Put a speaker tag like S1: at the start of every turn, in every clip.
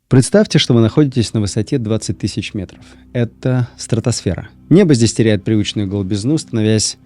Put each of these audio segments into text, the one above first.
S1: Представьте, что вы находитесь на высоте 20 тысяч метров. Это стратосфера. Небо здесь теряет привычную голубизну, становясь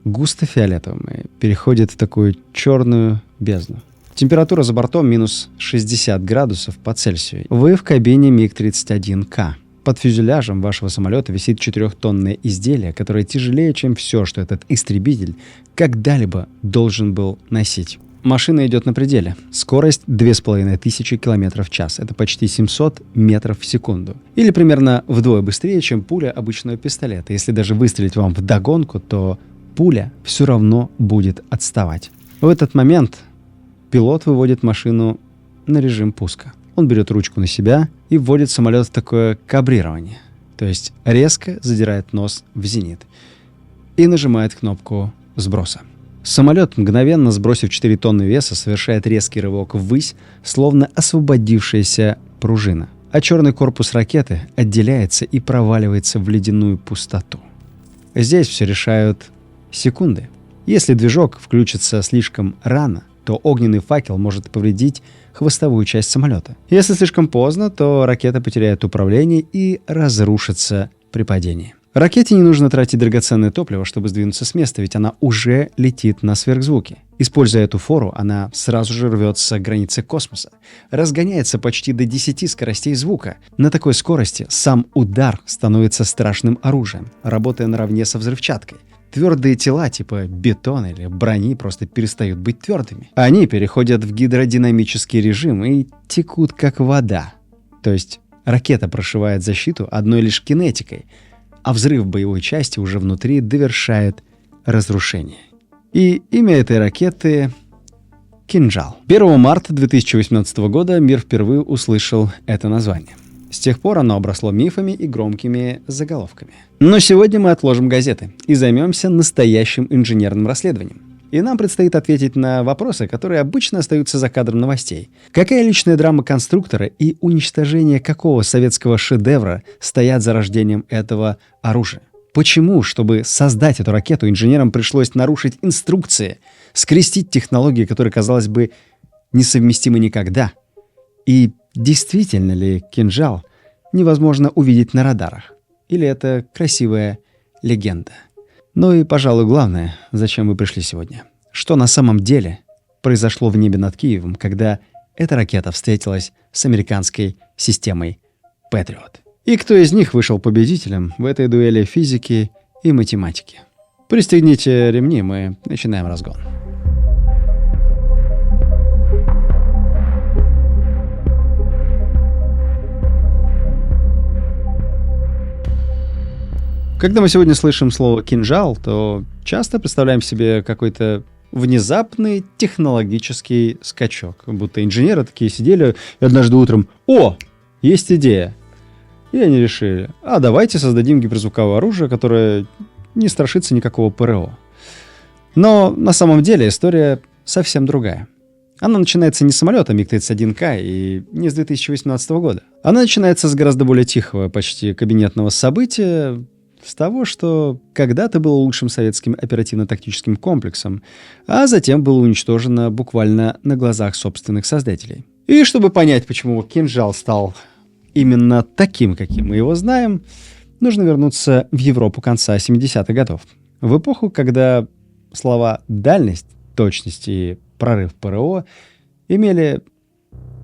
S1: густо-фиолетовым и переходит в такую черную бездну. Температура за бортом минус 60 градусов по Цельсию. Вы в кабине МиГ-31К. Под фюзеляжем вашего самолета висит 4-тонное изделие, которое тяжелее, чем все, что этот истребитель когда-либо должен был носить. Машина идет на пределе. Скорость 2500 км в час. Это почти 700 метров в секунду. Или примерно вдвое быстрее, чем пуля обычного пистолета. Если даже выстрелить вам вдогонку, то пуля все равно будет отставать. В этот момент пилот выводит машину на режим пуска. Он берет ручку на себя и вводит самолет в такое кабрирование. То есть резко задирает нос в зенит. И нажимает кнопку сброса. Самолет, мгновенно сбросив 4 тонны веса, совершает резкий рывок ввысь, словно освободившаяся пружина. А черный корпус ракеты отделяется и проваливается в ледяную пустоту. Здесь все решают секунды. Если движок включится слишком рано, то огненный факел может повредить хвостовую часть самолета. Если слишком поздно, то ракета потеряет управление и разрушится при падении. Ракете не нужно тратить драгоценное топливо, чтобы сдвинуться с места, ведь она уже летит на сверхзвуке. Используя эту фору, она сразу же рвется к границе космоса, разгоняется почти до 10 скоростей звука. На такой скорости сам удар становится страшным оружием, работая наравне со взрывчаткой. Твердые тела типа бетона или брони просто перестают быть твердыми. Они переходят в гидродинамический режим и текут как вода. То есть ракета прошивает защиту одной лишь кинетикой, а взрыв боевой части уже внутри довершает разрушение. И имя этой ракеты — «Кинжал». 1 марта 2018 года мир впервые услышал это название. С тех пор оно обросло мифами и громкими заголовками. Но сегодня мы отложим газеты и займемся настоящим инженерным расследованием. И нам предстоит ответить на вопросы, которые обычно остаются за кадром новостей. Какая личная драма конструктора и уничтожение какого советского шедевра стоят за рождением этого оружия? Почему, чтобы создать эту ракету, инженерам пришлось нарушить инструкции, скрестить технологии, которые, казалось бы, несовместимы никогда? И действительно ли «Кинжал» невозможно увидеть на радарах? Или это красивая легенда? Ну и, пожалуй, главное, зачем вы пришли сегодня. Что на самом деле произошло в небе над Киевом, когда эта ракета встретилась с американской системой Patriot? И кто из них вышел победителем в этой дуэли физики и математики? Пристегните ремни, мы начинаем разгон. Когда мы сегодня слышим слово «кинжал», то часто представляем себе какой-то внезапный технологический скачок. Будто инженеры такие сидели и однажды утром: «О, есть идея!» И они решили: а давайте создадим гиперзвуковое оружие, которое не страшится никакого ПРО. Но на самом деле история совсем другая. Она начинается не с самолета МиГ-31К и не с 2018 года. Она начинается с гораздо более тихого, почти кабинетного события, с того, что когда-то было лучшим советским оперативно-тактическим комплексом, а затем было уничтожено буквально на глазах собственных создателей. И чтобы понять, почему «Кинжал» стал именно таким, каким мы его знаем, нужно вернуться в Европу конца 70-х годов. В эпоху, когда слова «дальность», «точность» и «прорыв ПРО» имели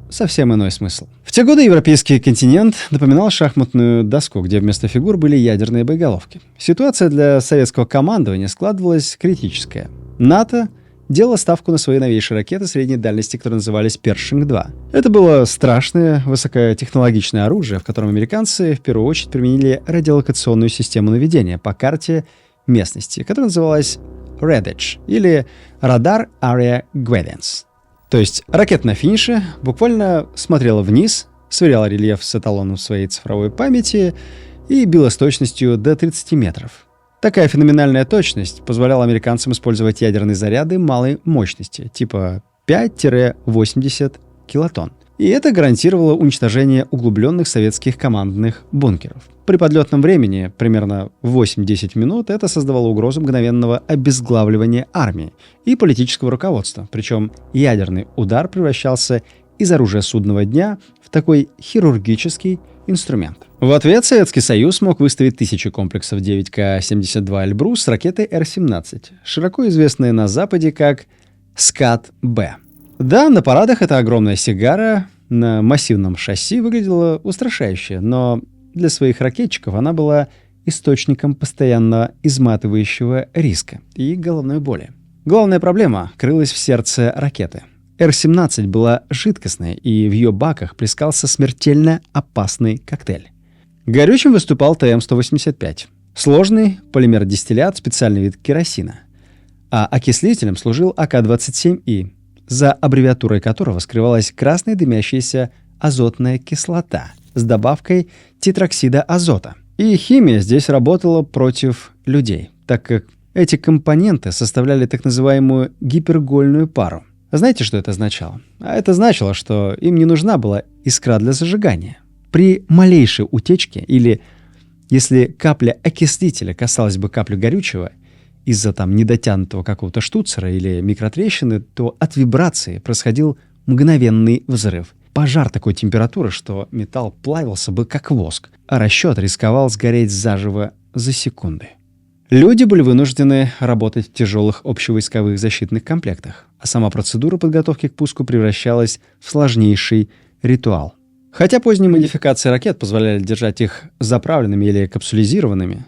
S1: совсем иной смысл. В те годы европейский континент напоминал шахматную доску, где вместо фигур были ядерные боеголовки. Ситуация для советского командования складывалась критическая. НАТО делало ставку на свои новейшие ракеты средней дальности, которые назывались «Першинг-2». Это было страшное высокотехнологичное оружие, в котором американцы в первую очередь применили радиолокационную систему наведения по карте местности, которая называлась RADAR или Radar Area Guidance. То есть ракета на финише буквально смотрела вниз, сверяла рельеф с эталоном своей цифровой памяти и била с точностью до 30 метров. Такая феноменальная точность позволяла американцам использовать ядерные заряды малой мощности, типа 5-80 килотонн. И это гарантировало уничтожение углубленных советских командных бункеров. При подлетном времени, примерно 8-10 минут, это создавало угрозу мгновенного обезглавливания армии и политического руководства. Причем ядерный удар превращался из оружия судного дня в такой хирургический инструмент. В ответ Советский Союз смог выставить тысячи комплексов 9К-72 «Эльбрус» с ракетой Р-17, широко известной на Западе как «Скат-Б». Да, на парадах эта огромная сигара на массивном шасси выглядела устрашающе, но для своих ракетчиков она была источником постоянно изматывающего риска и головной боли. Главная проблема крылась в сердце ракеты. Р-17 была жидкостной, и в ее баках плескался смертельно опасный коктейль. Горючим выступал ТМ-185. Сложный полимер-дистиллят, специальный вид керосина. А окислителем служил АК-27И, за аббревиатурой которого скрывалась красная дымящаяся азотная кислота с добавкой тетроксида азота. И химия здесь работала против людей, так как эти компоненты составляли так называемую гипергольную пару. Знаете, что это означало? А это значило, что им не нужна была искра для зажигания. При малейшей утечке или если капля окислителя касалась бы капли горючего из-за недотянутого какого-то штуцера или микротрещины, то от вибрации происходил мгновенный взрыв. Пожар такой температуры, что металл плавился бы как воск, а расчет рисковал сгореть заживо за секунды. Люди были вынуждены работать в тяжелых общевойсковых защитных комплектах, а сама процедура подготовки к пуску превращалась в сложнейший ритуал. Хотя поздние модификации ракет позволяли держать их заправленными или капсулизированными,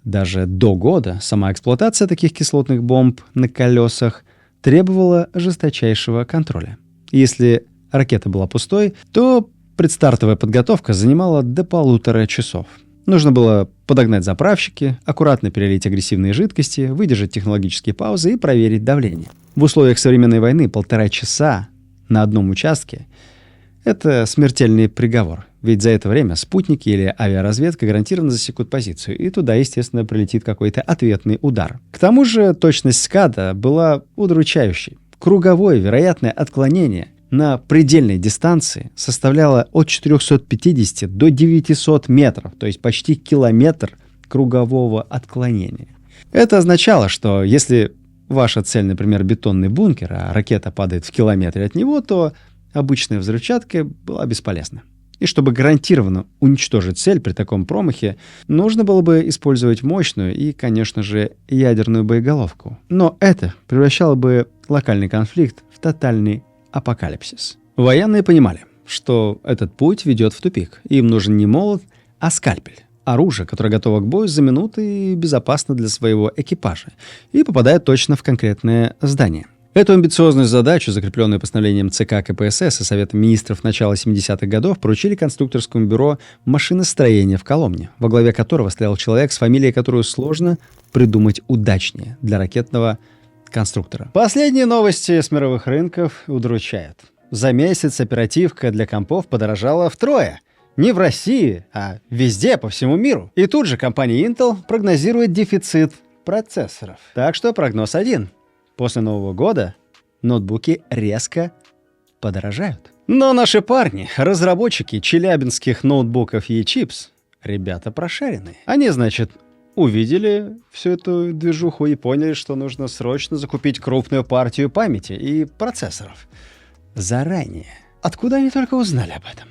S1: даже до года сама эксплуатация таких кислотных бомб на колесах требовала жесточайшего контроля. Если ракета была пустой, то предстартовая подготовка занимала до 1,5 часов. Нужно было подогнать заправщики, аккуратно перелить агрессивные жидкости, выдержать технологические паузы и проверить давление. В условиях современной войны 1,5 часа на одном участке — это смертельный приговор. Ведь за это время спутники или авиаразведка гарантированно засекут позицию, и туда, естественно, прилетит какой-то ответный удар. К тому же точность ската была удручающей. Круговое вероятное отклонение на предельной дистанции составляло от 450 до 900 метров, то есть почти километр кругового отклонения. Это означало, что если ваша цель, например, бетонный бункер, а ракета падает в километре от него, то обычная взрывчатка была бесполезна. И чтобы гарантированно уничтожить цель при таком промахе, нужно было бы использовать мощную и, конечно же, ядерную боеголовку. Но это превращало бы локальный конфликт в тотальный апокалипсис. Военные понимали, что этот путь ведет в тупик. Им нужен не молот, а скальпель. Оружие, которое готово к бою за минуты и безопасно для своего экипажа, и попадает точно в конкретное здание. Эту амбициозную задачу, закрепленную постановлением ЦК КПСС и Совета министров начала 70-х годов, поручили конструкторскому бюро машиностроения в Коломне, во главе которого стоял человек с фамилией, которую сложно придумать удачнее для ракетного конструктора. Последние новости с мировых рынков удручают. За месяц оперативка для компов подорожала втрое. Не в России, а везде, по всему миру. И тут же компания Intel прогнозирует дефицит процессоров. Так что прогноз один. После Нового года ноутбуки резко подорожают. Но наши парни, разработчики челябинских ноутбуков eChips, ребята прошаренные. Они, значит, увидели всю эту движуху и поняли, что нужно срочно закупить крупную партию памяти и процессоров. Заранее. Откуда они только узнали об этом?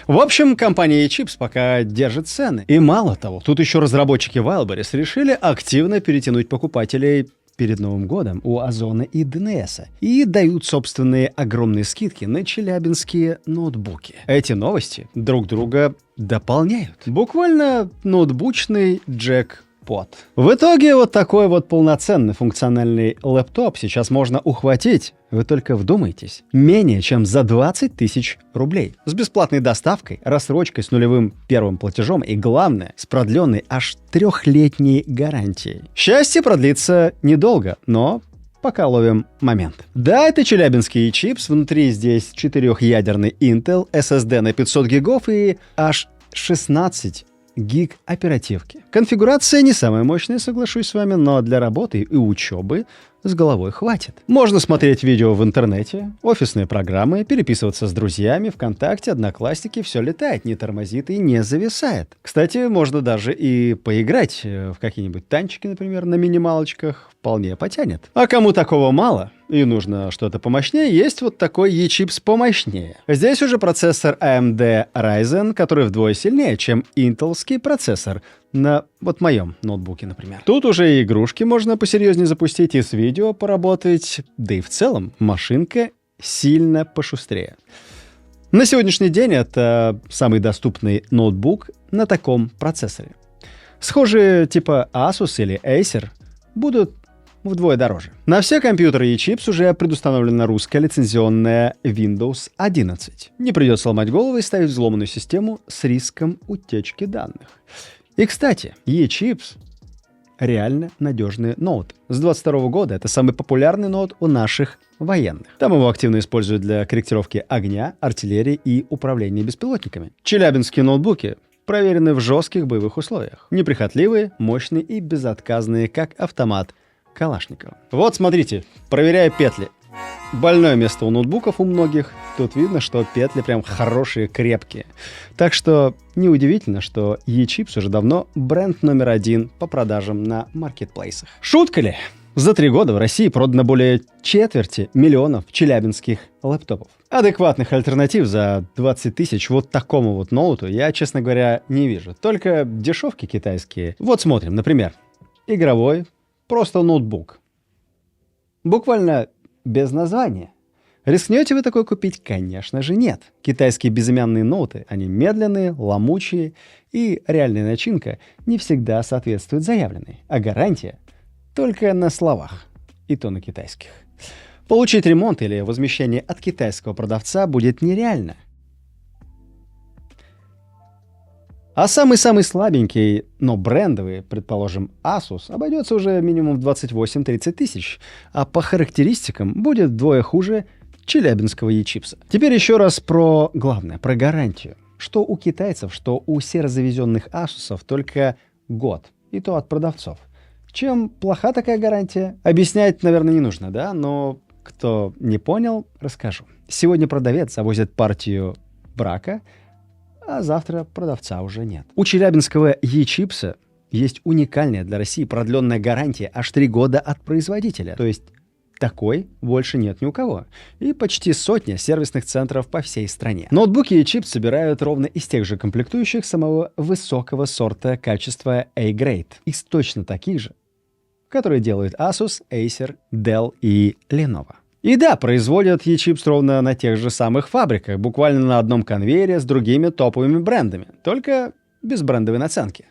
S1: В общем, компания eChips пока держит цены. И мало того, тут еще разработчики Wildberries решили активно перетянуть покупателей перед Новым годом у Озона и ДНС и дают собственные огромные скидки на челябинские ноутбуки. Эти новости друг друга дополняют. Буквально ноутбучный джекпот. В итоге вот такой вот полноценный функциональный лэптоп сейчас можно ухватить, вы только вдумайтесь, менее чем за 20 тысяч рублей. С бесплатной доставкой, рассрочкой с нулевым первым платежом и, главное, с продленной аж 3-летней гарантией. Счастье продлится недолго, но пока ловим момент. Да, это челябинский eChips, внутри здесь 4-ядерный Intel, SSD на 500 гигов и аж 16 гиг оперативки. Конфигурация не самая мощная, соглашусь с вами, но для работы и учебы с головой хватит. Можно смотреть видео в интернете, офисные программы, переписываться с друзьями, ВКонтакте, Одноклассники, все летает, не тормозит и не зависает. Кстати, можно даже и поиграть в какие-нибудь танчики, например, на минималочках, вполне потянет. А кому такого мало и нужно что-то помощнее, есть вот такой eChips помощнее. Здесь уже процессор AMD Ryzen, который вдвое сильнее, чем интелский процессор на вот моем ноутбуке, например. Тут уже и игрушки можно посерьезнее запустить, и с видео поработать, да и в целом машинка сильно пошустрее. На сегодняшний день это самый доступный ноутбук на таком процессоре. Схожие типа Asus или Acer будут вдвое дороже. На все компьютеры eChips уже предустановлена русская лицензионная Windows 11. Не придется ломать голову и ставить взломанную систему с риском утечки данных. И, кстати, eChips реально надежный ноут. С 2022 года это самый популярный ноут у наших военных. Там его активно используют для корректировки огня, артиллерии и управления беспилотниками. Челябинские ноутбуки проверены в жестких боевых условиях. Неприхотливые, мощные и безотказные, как автомат Калашникова. Вот смотрите, проверяю петли. Больное место у ноутбуков у многих. Тут видно, что петли прям хорошие, крепкие. Так что неудивительно, что eChips уже давно бренд номер 1 по продажам на маркетплейсах. Шутка ли? За 3 года в России продано более 250 000 челябинских лэптопов. Адекватных альтернатив за 20 тысяч вот такому вот ноуту я, честно говоря, не вижу. Только дешевки китайские. Вот смотрим, например, игровой, просто ноутбук. Буквально без названия. Рискнете вы такой купить? Конечно же нет. Китайские безымянные ноуты, они медленные, ломучие, и реальная начинка не всегда соответствует заявленной, а гарантия только на словах, и то на китайских. Получить ремонт или возмещение от китайского продавца будет нереально. А самый-самый слабенький, но брендовый, предположим, Asus, обойдется уже минимум в 28-30 тысяч, а по характеристикам будет вдвое хуже челябинского eChips. Теперь еще раз про главное, про гарантию. Что у китайцев, что у серозавезенных Asus'ов только год, и то от продавцов. Чем плоха такая гарантия? Объяснять, наверное, не нужно, да? Но кто не понял, расскажу. Сегодня продавец завозит партию брака, а завтра продавца уже нет. У челябинского eChips есть уникальная для России продленная гарантия аж 3 года от производителя. То есть такой больше нет ни у кого. И почти сотня сервисных центров по всей стране. Ноутбуки eChips собирают ровно из тех же комплектующих самого высокого сорта качества A-Grade. Из точно таких же, которые делают Asus, Acer, Dell и Lenovo. И да, производят eChips ровно на тех же самых фабриках, буквально на одном конвейере с другими топовыми брендами, только без брендовой наценки.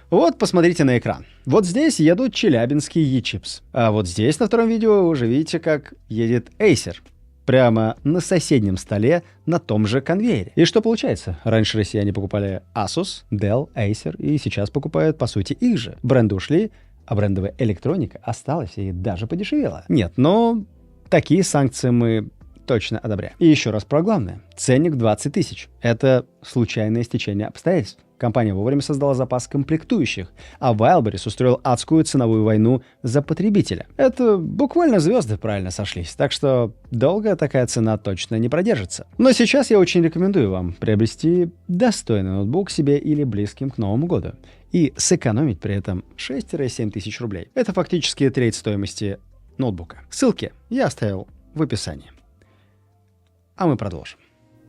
S1: Вот посмотрите на экран. Вот здесь едут челябинские eChips, а вот здесь на втором видео вы уже видите, как едет Acer. Прямо на соседнем столе на том же конвейере. И что получается? Раньше россияне покупали Asus, Dell, Acer, и сейчас покупают, по сути, их же. Бренды ушли, а брендовая электроника осталась и даже подешевела. Нет, но такие санкции мы точно одобряем. И еще раз про главное. Ценник 20 тысяч. Это случайное стечение обстоятельств. Компания вовремя создала запас комплектующих, а Wildberries устроил адскую ценовую войну за потребителя. Это буквально звезды правильно сошлись, так что долго такая цена точно не продержится. Но сейчас я очень рекомендую вам приобрести достойный ноутбук себе или близким к Новому году и сэкономить при этом 6-7 тысяч рублей. Это фактически треть стоимости ноутбука. Ссылки я оставил в описании. А мы продолжим.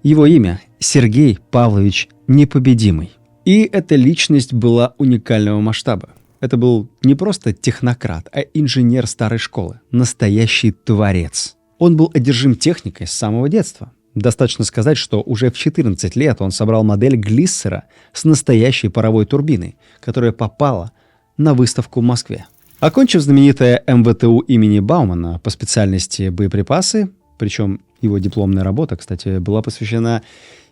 S1: Его имя Сергей Павлович Непобедимый. И эта личность была уникального масштаба. Это был не просто технократ, а инженер старой школы. Настоящий творец. Он был одержим техникой с самого детства. Достаточно сказать, что уже в 14 лет он собрал модель Глиссера с настоящей паровой турбиной, которая попала на выставку в Москве. Окончив знаменитое МВТУ имени Баумана по специальности боеприпасы, причем его дипломная работа, кстати, была посвящена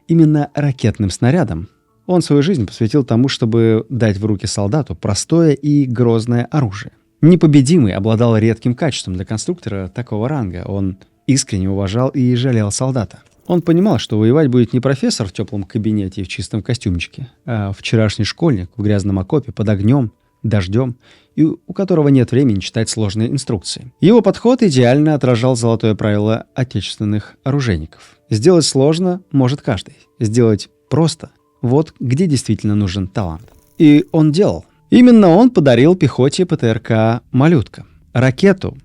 S1: именно ракетным снарядам, он свою жизнь посвятил тому, чтобы дать в руки солдату простое и грозное оружие. Непобедимый обладал редким качеством для конструктора такого ранга. Он искренне уважал и жалел солдата. Он понимал, что воевать будет не профессор в теплом кабинете и в чистом костюмчике, а вчерашний школьник в грязном окопе под огнем дождем и у которого нет времени читать сложные инструкции. Его подход идеально отражал золотое правило отечественных оружейников. Сделать сложно может каждый. Сделать просто – вот где действительно нужен талант. И он делал. Именно он подарил пехоте ПТРК «Малютка» – ракету,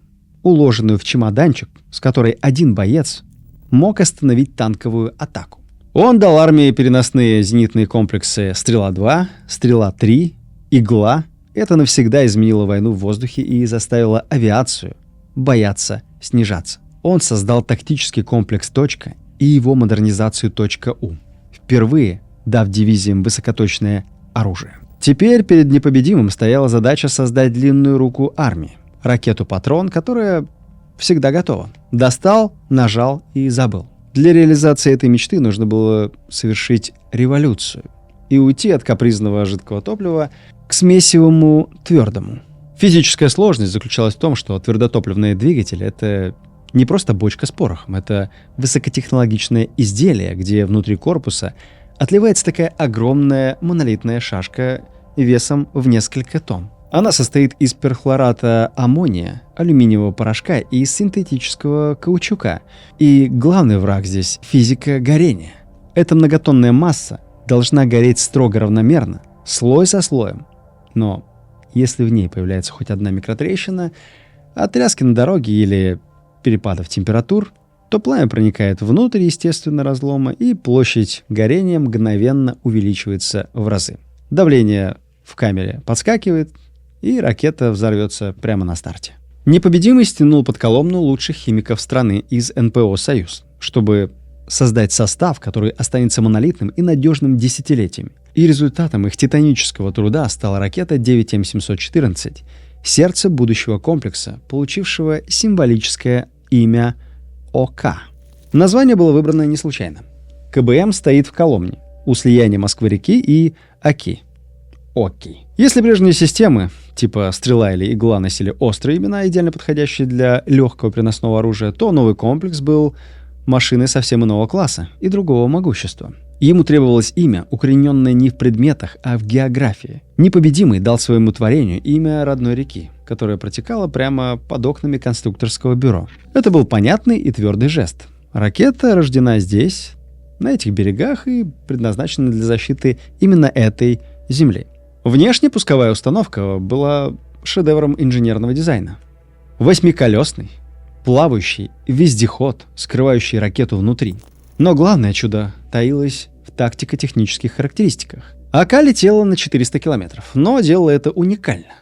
S1: уложенную в чемоданчик, с которой один боец мог остановить танковую атаку. Он дал армии переносные зенитные комплексы «Стрела-2», «Стрела-3», «Игла». Это навсегда изменило войну в воздухе и заставило авиацию бояться снижаться. Он создал тактический комплекс «Точка» и его модернизацию «Точка-У», впервые дав дивизиям высокоточное оружие. Теперь перед непобедимым стояла задача создать длинную руку армии, ракету «Патрон», которая всегда готова. Достал, нажал и забыл. Для реализации этой мечты нужно было совершить революцию и уйти от капризного жидкого топлива к смесивому твердому. Физическая сложность заключалась в том, что твердотопливные двигатели — это не просто бочка с порохом, это высокотехнологичное изделие, где внутри корпуса отливается такая огромная монолитная шашка весом в несколько тонн. Она состоит из перхлората аммония, алюминиевого порошка и синтетического каучука. И главный враг здесь — физика горения. Эта многотонная масса должна гореть строго равномерно, слой за слоем. Но если в ней появляется хоть одна микротрещина, от тряски на дороге или перепадов температур, то пламя проникает внутрь естественного разлома, и площадь горения мгновенно увеличивается в разы. Давление в камере подскакивает, и ракета взорвется прямо на старте. Непобедимый стянул под Коломну лучших химиков страны из НПО «Союз», чтобы создать состав, который останется монолитным и надежным десятилетиями. И результатом их титанического труда стала ракета 9М714, сердце будущего комплекса, получившего символическое имя ОК. Название было выбрано не случайно. КБМ стоит в Коломне, у слияния Москвы-реки и Оки. Оки. Если прежние системы, типа «Стрела» или «Игла», носили острые имена, идеально подходящие для легкого переносного оружия, то новый комплекс был машиной совсем иного класса и другого могущества. Ему требовалось имя, укорененное не в предметах, а в географии. Непобедимый дал своему творению имя родной реки, которая протекала прямо под окнами конструкторского бюро. Это был понятный и твердый жест. Ракета рождена здесь, на этих берегах, и предназначена для защиты именно этой земли. Внешне пусковая установка была шедевром инженерного дизайна. Восьмиколесный, плавающий вездеход, скрывающий ракету внутри. Но главное чудо таилось в тактико-технических характеристиках. АК летела на 400 километров, но делала это уникально.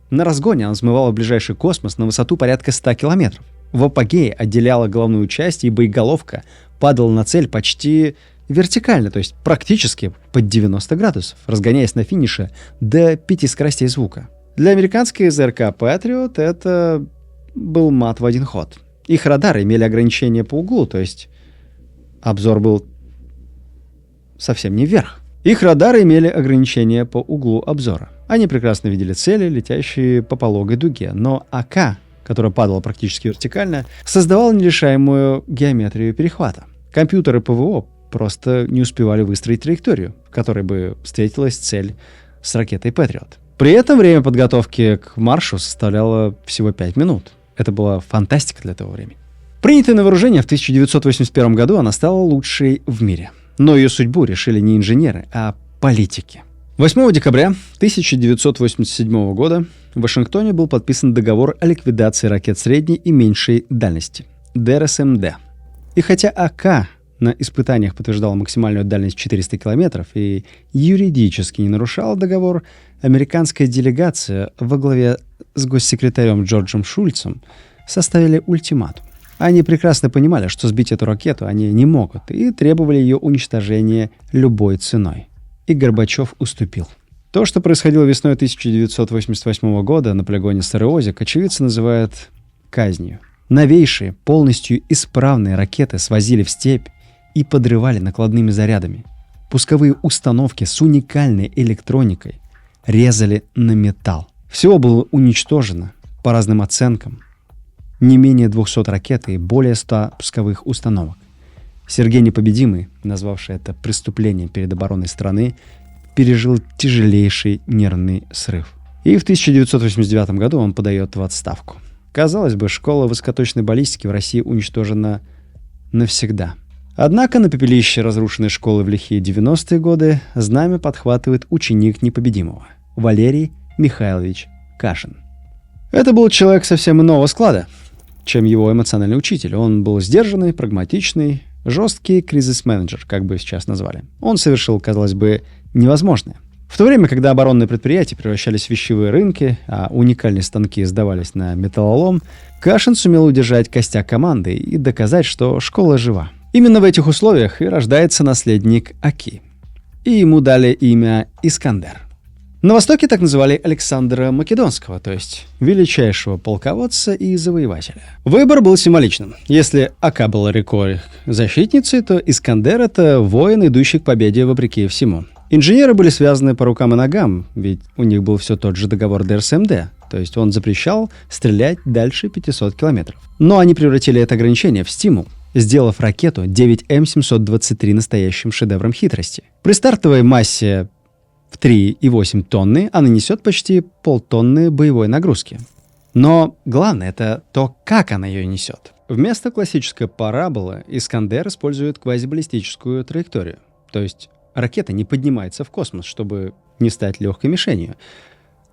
S1: На разгоне она взмывала в ближайший космос на высоту порядка 100 километров. В апогее отделяла головную часть, и боеголовка падала на цель почти вертикально, то есть практически под 90 градусов, разгоняясь на финише до 5 скоростей звука. Для американской ЗРК Patriot это был мат в один ход. Их радары имели ограничения по углу, то есть обзор был совсем не вверх. Их радары имели ограничения по углу обзора. Они прекрасно видели цели, летящие по пологой дуге, но АК, которая падала практически вертикально, создавала нерешаемую геометрию перехвата. Компьютеры ПВО просто не успевали выстроить траекторию, в которой бы встретилась цель с ракетой Patriot. При этом время подготовки к маршу составляло всего 5 минут. Это была фантастика для того времени. Принятая на вооружение в 1981 году, она стала лучшей в мире. Но ее судьбу решили не инженеры, а политики. 8 декабря 1987 года в Вашингтоне был подписан договор о ликвидации ракет средней и меньшей дальности – ДРСМД. И хотя АК на испытаниях подтверждала максимальную дальность 400 километров и юридически не нарушала договор, американская делегация во главе с госсекретарем Джорджем Шульцем составили ультиматум. Они прекрасно понимали, что сбить эту ракету они не могут, и требовали ее уничтожения любой ценой. И Горбачев уступил. То, что происходило весной 1988 года на полигоне Старый Озик, очевидцы называют казнью. Новейшие, полностью исправные ракеты свозили в степь и подрывали накладными зарядами. Пусковые установки с уникальной электроникой резали на металл. Всего было уничтожено, по разным оценкам, не менее 200 ракет и более 100 пусковых установок. Сергей Непобедимый, назвавший это преступлением перед обороной страны, пережил тяжелейший нервный срыв. И в 1989 году он подает в отставку. Казалось бы, школа высокоточной баллистики в России уничтожена навсегда. Однако на пепелище разрушенной школы в лихие 90-е годы знамя подхватывает ученик непобедимого – Валерий Михайлович Кашин. Это был человек совсем иного склада, чем его эмоциональный учитель. Он был сдержанный, прагматичный, жесткий кризис-менеджер, как бы сейчас назвали. Он совершил, казалось бы, невозможное. В то время, когда оборонные предприятия превращались в вещевые рынки, а уникальные станки сдавались на металлолом, Кашин сумел удержать костяк команды и доказать, что школа жива. Именно в этих условиях и рождается наследник Оки. И ему дали имя Искандер. На Востоке так называли Александра Македонского, то есть величайшего полководца и завоевателя. Выбор был символичным. Если Ока была рекой защитницей, то Искандер — это воин, идущий к победе вопреки всему. Инженеры были связаны по рукам и ногам, ведь у них был все тот же договор ДРСМД, то есть он запрещал стрелять дальше 500 километров. Но они превратили это ограничение в стимул, сделав ракету 9М723 настоящим шедевром хитрости. При стартовой массе в 3,8 тонны она несет почти полтонны боевой нагрузки. Но главное — это то, как она ее несет. Вместо классической параболы Искандер использует квазибаллистическую траекторию, то есть ракета не поднимается в космос, чтобы не стать легкой мишенью,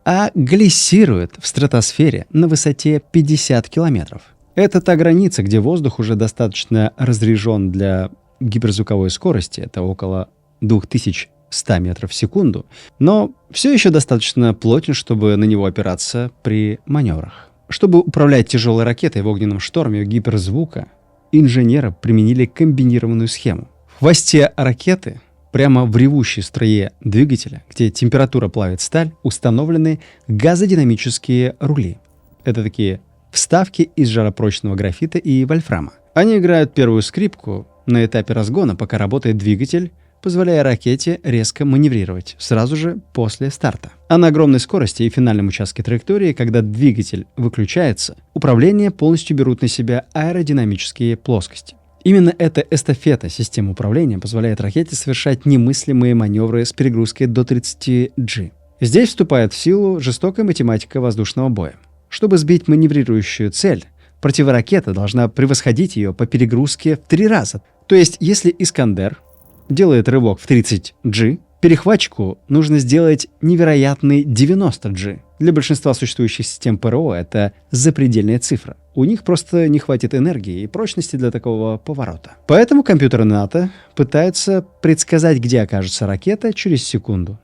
S1: а глиссирует в стратосфере на высоте 50 километров. Это та граница, где воздух уже достаточно разряжен для гиперзвуковой скорости, это около 2100 метров в секунду, но все еще достаточно плотен, чтобы на него опираться при маневрах. Чтобы управлять тяжелой ракетой в огненном шторме гиперзвука, инженеры применили комбинированную схему. В хвосте ракеты, прямо в ревущей струе двигателя, где температура плавит сталь, установлены газодинамические рули. Это такие вставки из жаропрочного графита и вольфрама. Они играют первую скрипку на этапе разгона, пока работает двигатель, позволяя ракете резко маневрировать сразу же после старта. А на огромной скорости и финальном участке траектории, когда двигатель выключается, управление полностью берут на себя аэродинамические плоскости. Именно эта эстафета системы управления позволяет ракете совершать немыслимые маневры с перегрузкой до 30 G. Здесь вступает в силу жестокая математика воздушного боя. Чтобы сбить маневрирующую цель, противоракета должна превосходить ее по перегрузке в 3 раза. То есть, если Искандер делает рывок в 30 G, перехватчику нужно сделать невероятный 90 G. Для большинства существующих систем ПРО это запредельная цифра. У них просто не хватит энергии и прочности для такого поворота. Поэтому компьютеры НАТО пытаются предсказать, где окажется ракета через секунду,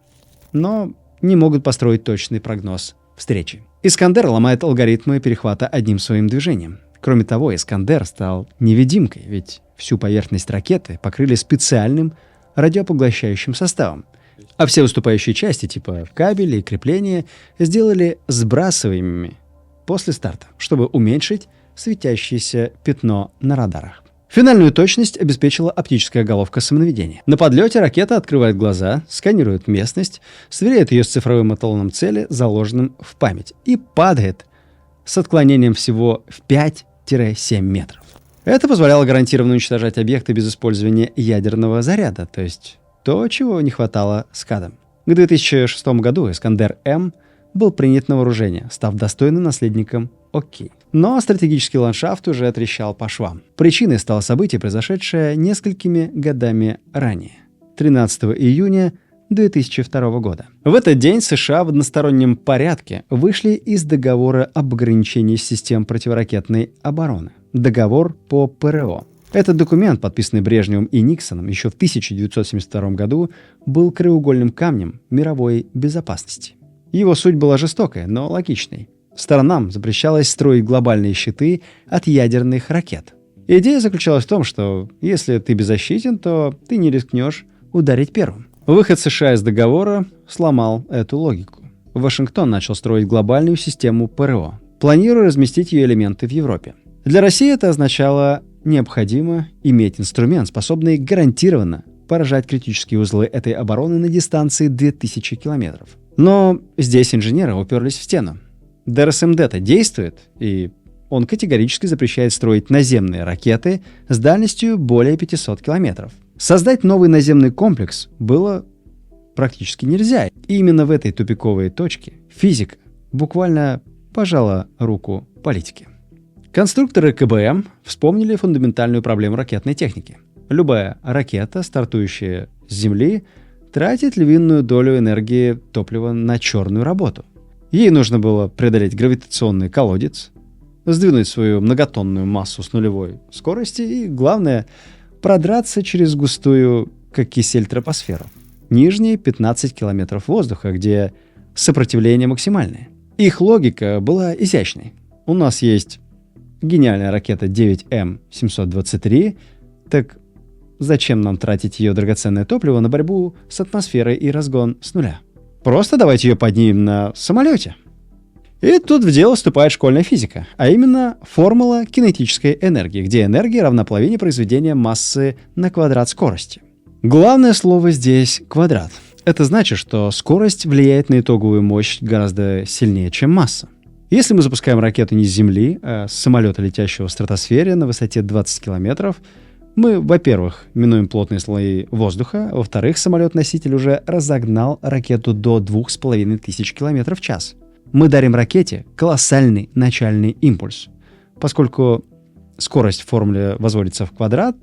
S1: но не могут построить точный прогноз встречи. Искандер ломает алгоритмы перехвата одним своим движением. Кроме того, Искандер стал невидимкой, ведь всю поверхность ракеты покрыли специальным радиопоглощающим составом, а все выступающие части, типа кабели и крепления, сделали сбрасываемыми после старта, чтобы уменьшить светящееся пятно на радарах. Финальную точность обеспечила оптическая головка самонаведения. На подлете ракета открывает глаза, сканирует местность, сверяет ее с цифровым эталоном цели, заложенным в память, и падает с отклонением всего в 5-7 метров. Это позволяло гарантированно уничтожать объекты без использования ядерного заряда, то есть то, чего не хватало скадам. К 2006 году Искандер-М был принят на вооружение, став достойным наследником Оки. Но стратегический ландшафт уже трещал по швам. Причиной стало событие, произошедшее несколькими годами ранее, 13 июня 2002 года. В этот день США в одностороннем порядке вышли из договора об ограничении систем противоракетной обороны. Договор по ПРО. Этот документ, подписанный Брежневым и Никсоном еще в 1972 году, был краеугольным камнем мировой безопасности. Его суть была жестокой, но логичной. Сторонам запрещалось строить глобальные щиты от ядерных ракет. Идея заключалась в том, что если ты беззащитен, то ты не рискнешь ударить первым. Выход США из договора сломал эту логику. Вашингтон начал строить глобальную систему ПРО, планируя разместить ее элементы в Европе. Для России это означало необходимо иметь инструмент, способный гарантированно поражать критические узлы этой обороны на дистанции 2000 километров. Но здесь инженеры уперлись в стену. ДРСМД-то действует, и он категорически запрещает строить наземные ракеты с дальностью более 500 километров. Создать новый наземный комплекс было практически нельзя. И именно в этой тупиковой точке физика буквально пожала руку политике. Конструкторы КБМ вспомнили фундаментальную проблему ракетной техники. Любая ракета, стартующая с Земли, тратит львиную долю энергии топлива на черную работу. Ей нужно было преодолеть гравитационный колодец, сдвинуть свою многотонную массу с нулевой скорости и, главное, продраться через густую, как кисель, тропосферу. Нижние 15 километров воздуха, где сопротивление максимальное. Их логика была изящной. У нас есть гениальная ракета 9М723, так зачем нам тратить ее драгоценное топливо на борьбу с атмосферой и разгон с нуля? Просто давайте ее поднимем на самолете. И тут в дело вступает школьная физика, а именно формула кинетической энергии, где энергия равна половине произведения массы на квадрат скорости. Главное слово здесь — квадрат. Это значит, что скорость влияет на итоговую мощь гораздо сильнее, чем масса. Если мы запускаем ракету не с Земли, а с самолета, летящего в стратосфере на высоте 20 километров, мы, во-первых, минуем плотные слои воздуха, а во-вторых, самолет-носитель уже разогнал ракету до 2500 км в час. Мы дарим ракете колоссальный начальный импульс. Поскольку скорость в формуле возводится в квадрат,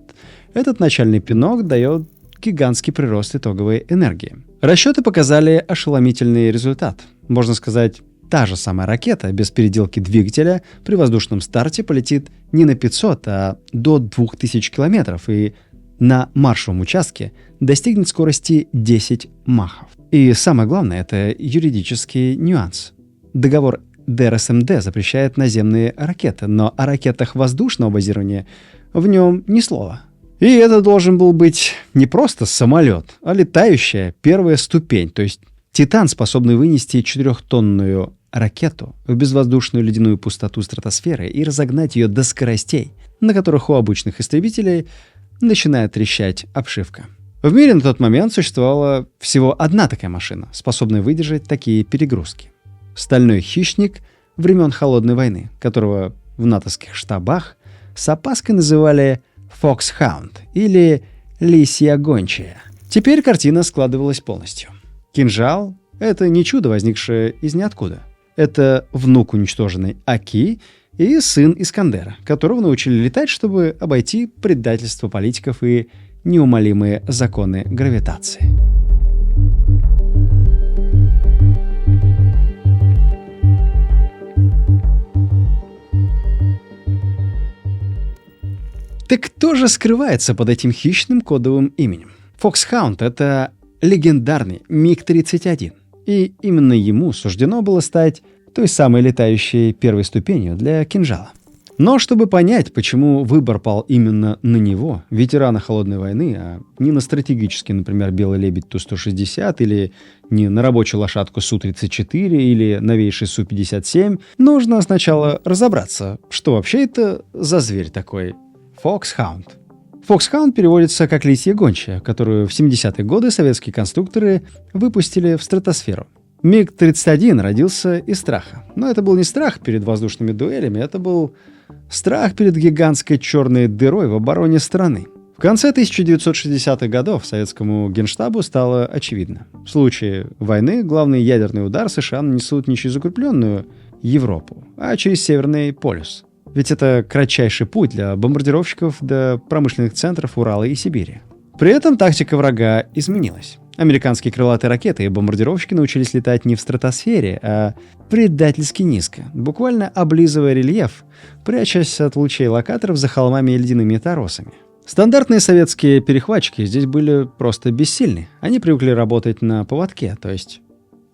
S1: этот начальный пинок дает гигантский прирост итоговой энергии. Расчеты показали ошеломительный результат. Можно сказать, та же самая ракета без переделки двигателя при воздушном старте полетит не на 500, а до 2000 километров и на маршевом участке достигнет скорости 10 махов. И самое главное — это юридический нюанс. Договор ДРСМД запрещает наземные ракеты, но о ракетах воздушного базирования в нем ни слова. И это должен был быть не просто самолет, а летающая первая ступень, то есть Титан, способный вынести 4-тонную ракету в безвоздушную ледяную пустоту стратосферы и разогнать ее до скоростей, на которых у обычных истребителей начинает трещать обшивка. В мире на тот момент существовала всего одна такая машина, способная выдержать такие перегрузки. Стальной хищник времен Холодной войны, которого в натовских штабах с опаской называли Foxhound или Лисья гончая. Теперь картина складывалась полностью. Кинжал — это не чудо, возникшее из ниоткуда. Это внук уничтоженной Аки и сын Искандера, которого научили летать, чтобы обойти предательство политиков и неумолимые законы гравитации. Так кто же скрывается под этим хищным кодовым именем? Foxhound — это легендарный МиГ-31. И именно ему суждено было стать той самой летающей первой ступенью для кинжала. Но чтобы понять, почему выбор пал именно на него, ветерана Холодной войны, а не на стратегический, например, «Белый лебедь» Ту-160, или не на рабочую лошадку Су-34 или новейший Су-57, нужно сначала разобраться, что вообще это за зверь такой Foxhound. Foxhound переводится как «лисья гончая», которую в 70-е годы советские конструкторы выпустили в стратосферу. МиГ-31 родился из страха. Но это был не страх перед воздушными дуэлями, это был страх перед гигантской черной дырой в обороне страны. В конце 1960-х годов советскому генштабу стало очевидно. В случае войны главный ядерный удар США нанесут не через укрепленную Европу, а через Северный полюс. Ведь это кратчайший путь для бомбардировщиков до промышленных центров Урала и Сибири. При этом тактика врага изменилась. Американские крылатые ракеты и бомбардировщики научились летать не в стратосфере, а предательски низко, буквально облизывая рельеф, прячась от лучей локаторов за холмами и ледяными торосами. Стандартные советские перехватчики здесь были просто бессильны. Они привыкли работать на поводке, то есть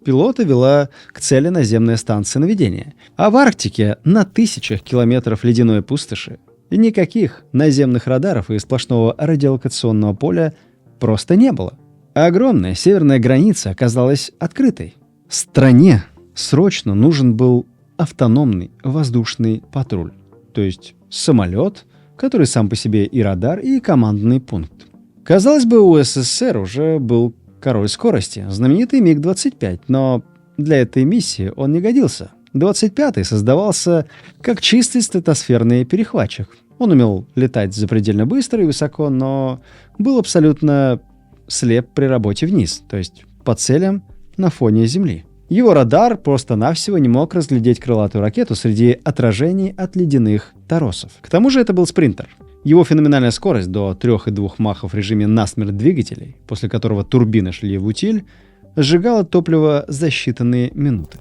S1: пилота вела к цели наземная станция наведения. А в Арктике на тысячах километров ледяной пустоши никаких наземных радаров и сплошного радиолокационного поля просто не было. А огромная северная граница оказалась открытой. Стране срочно нужен был автономный воздушный патруль, то есть самолет, который сам по себе и радар, и командный пункт. Казалось бы, у СССР уже был король скорости, знаменитый МиГ-25, но для этой миссии он не годился. 25-й создавался как чистый стратосферный перехватчик. Он умел летать запредельно быстро и высоко, но был абсолютно слеп при работе вниз, то есть по целям на фоне Земли. Его радар просто-навсего не мог разглядеть крылатую ракету среди отражений от ледяных торосов. К тому же это был спринтер. Его феноменальная скорость до 3,2 махов в режиме насмерть двигателей, после которого турбины шли в утиль, сжигала топливо за считанные минуты.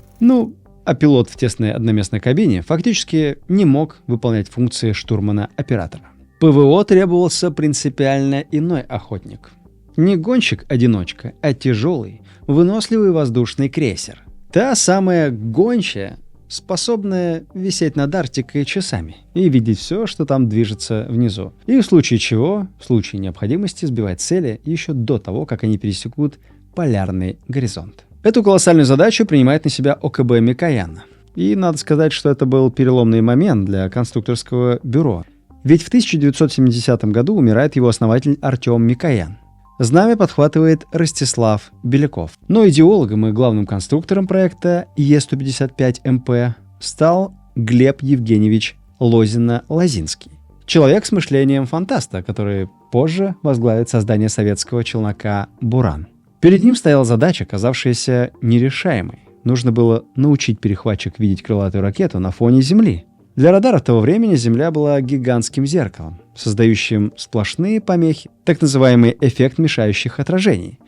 S1: А пилот в тесной одноместной кабине фактически не мог выполнять функции штурмана-оператора. ПВО требовался принципиально иной охотник. Не гонщик-одиночка, а тяжелый, выносливый воздушный крейсер. Та самая гончая, способная висеть над Арктикой часами и видеть все, что там движется внизу. И в случае чего, в случае необходимости, сбивать цели еще до того, как они пересекут полярный горизонт. Эту колоссальную задачу принимает на себя ОКБ Микоян. И надо сказать, что это был переломный момент для конструкторского бюро. Ведь в 1970 году умирает его основатель Артем Микоян. Знамя подхватывает Ростислав Беляков. Но идеологом и главным конструктором проекта Е-155МП стал Глеб Евгеньевич Лозина-Лозинский. Человек с мышлением фантаста, который позже возглавит создание советского челнока «Буран». Перед ним стояла задача, казавшаяся нерешаемой. Нужно было научить перехватчик видеть крылатую ракету на фоне Земли. Для радаров того времени Земля была гигантским зеркалом, создающим сплошные помехи, так называемый эффект мешающих отражений,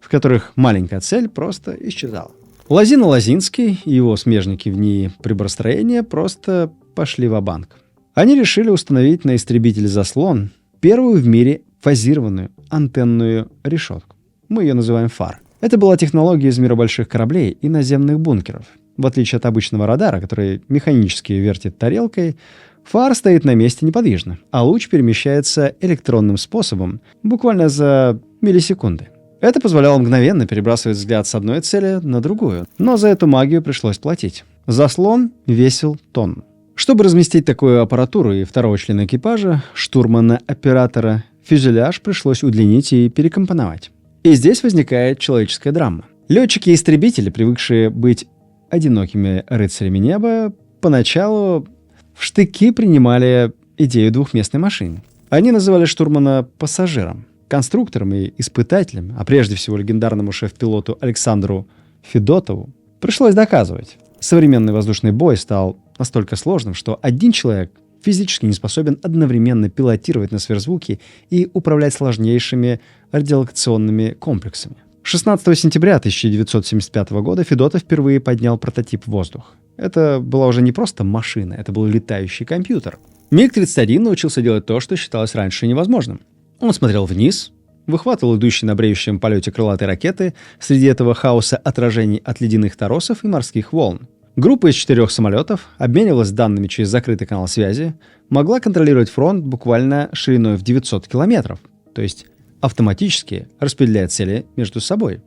S1: в которых маленькая цель просто исчезала. Лозина-Лозинский и его смежники в НИИ приборостроения просто пошли ва-банк. Они решили установить на истребитель «Заслон» первую в мире фазированную антенную решетку. Мы ее называем фар. Это была технология из мира больших кораблей и наземных бункеров. В отличие от обычного радара, который механически вертит тарелкой, фар стоит на месте неподвижно, а луч перемещается электронным способом, буквально за миллисекунды. Это позволяло мгновенно перебрасывать взгляд с одной цели на другую, но за эту магию пришлось платить. Заслон весил тонну. Чтобы разместить такую аппаратуру и второго члена экипажа, штурмана-оператора, фюзеляж пришлось удлинить и перекомпоновать. И здесь возникает человеческая драма. Летчики-истребители, привыкшие быть одинокими рыцарями неба, поначалу в штыки принимали идею двухместной машины. Они называли штурмана пассажиром, конструктором и испытателем, а прежде всего легендарному шеф-пилоту Александру Федотову пришлось доказывать. Современный воздушный бой стал настолько сложным, что один человек физически не способен одновременно пилотировать на сверхзвуке и управлять сложнейшими радиолокационными комплексами. 16 сентября 1975 года Федотов впервые поднял прототип в воздух. Это была уже не просто машина, это был летающий компьютер. МиГ-31 научился делать то, что считалось раньше невозможным. Он смотрел вниз, выхватывал идущие на бреющем полете крылатой ракеты среди этого хаоса отражений от ледяных торосов и морских волн. Группа из 4 самолетов обменивалась данными через закрытый канал связи, могла контролировать фронт буквально шириной в 900 километров, то есть автоматически распределяя цели между собой.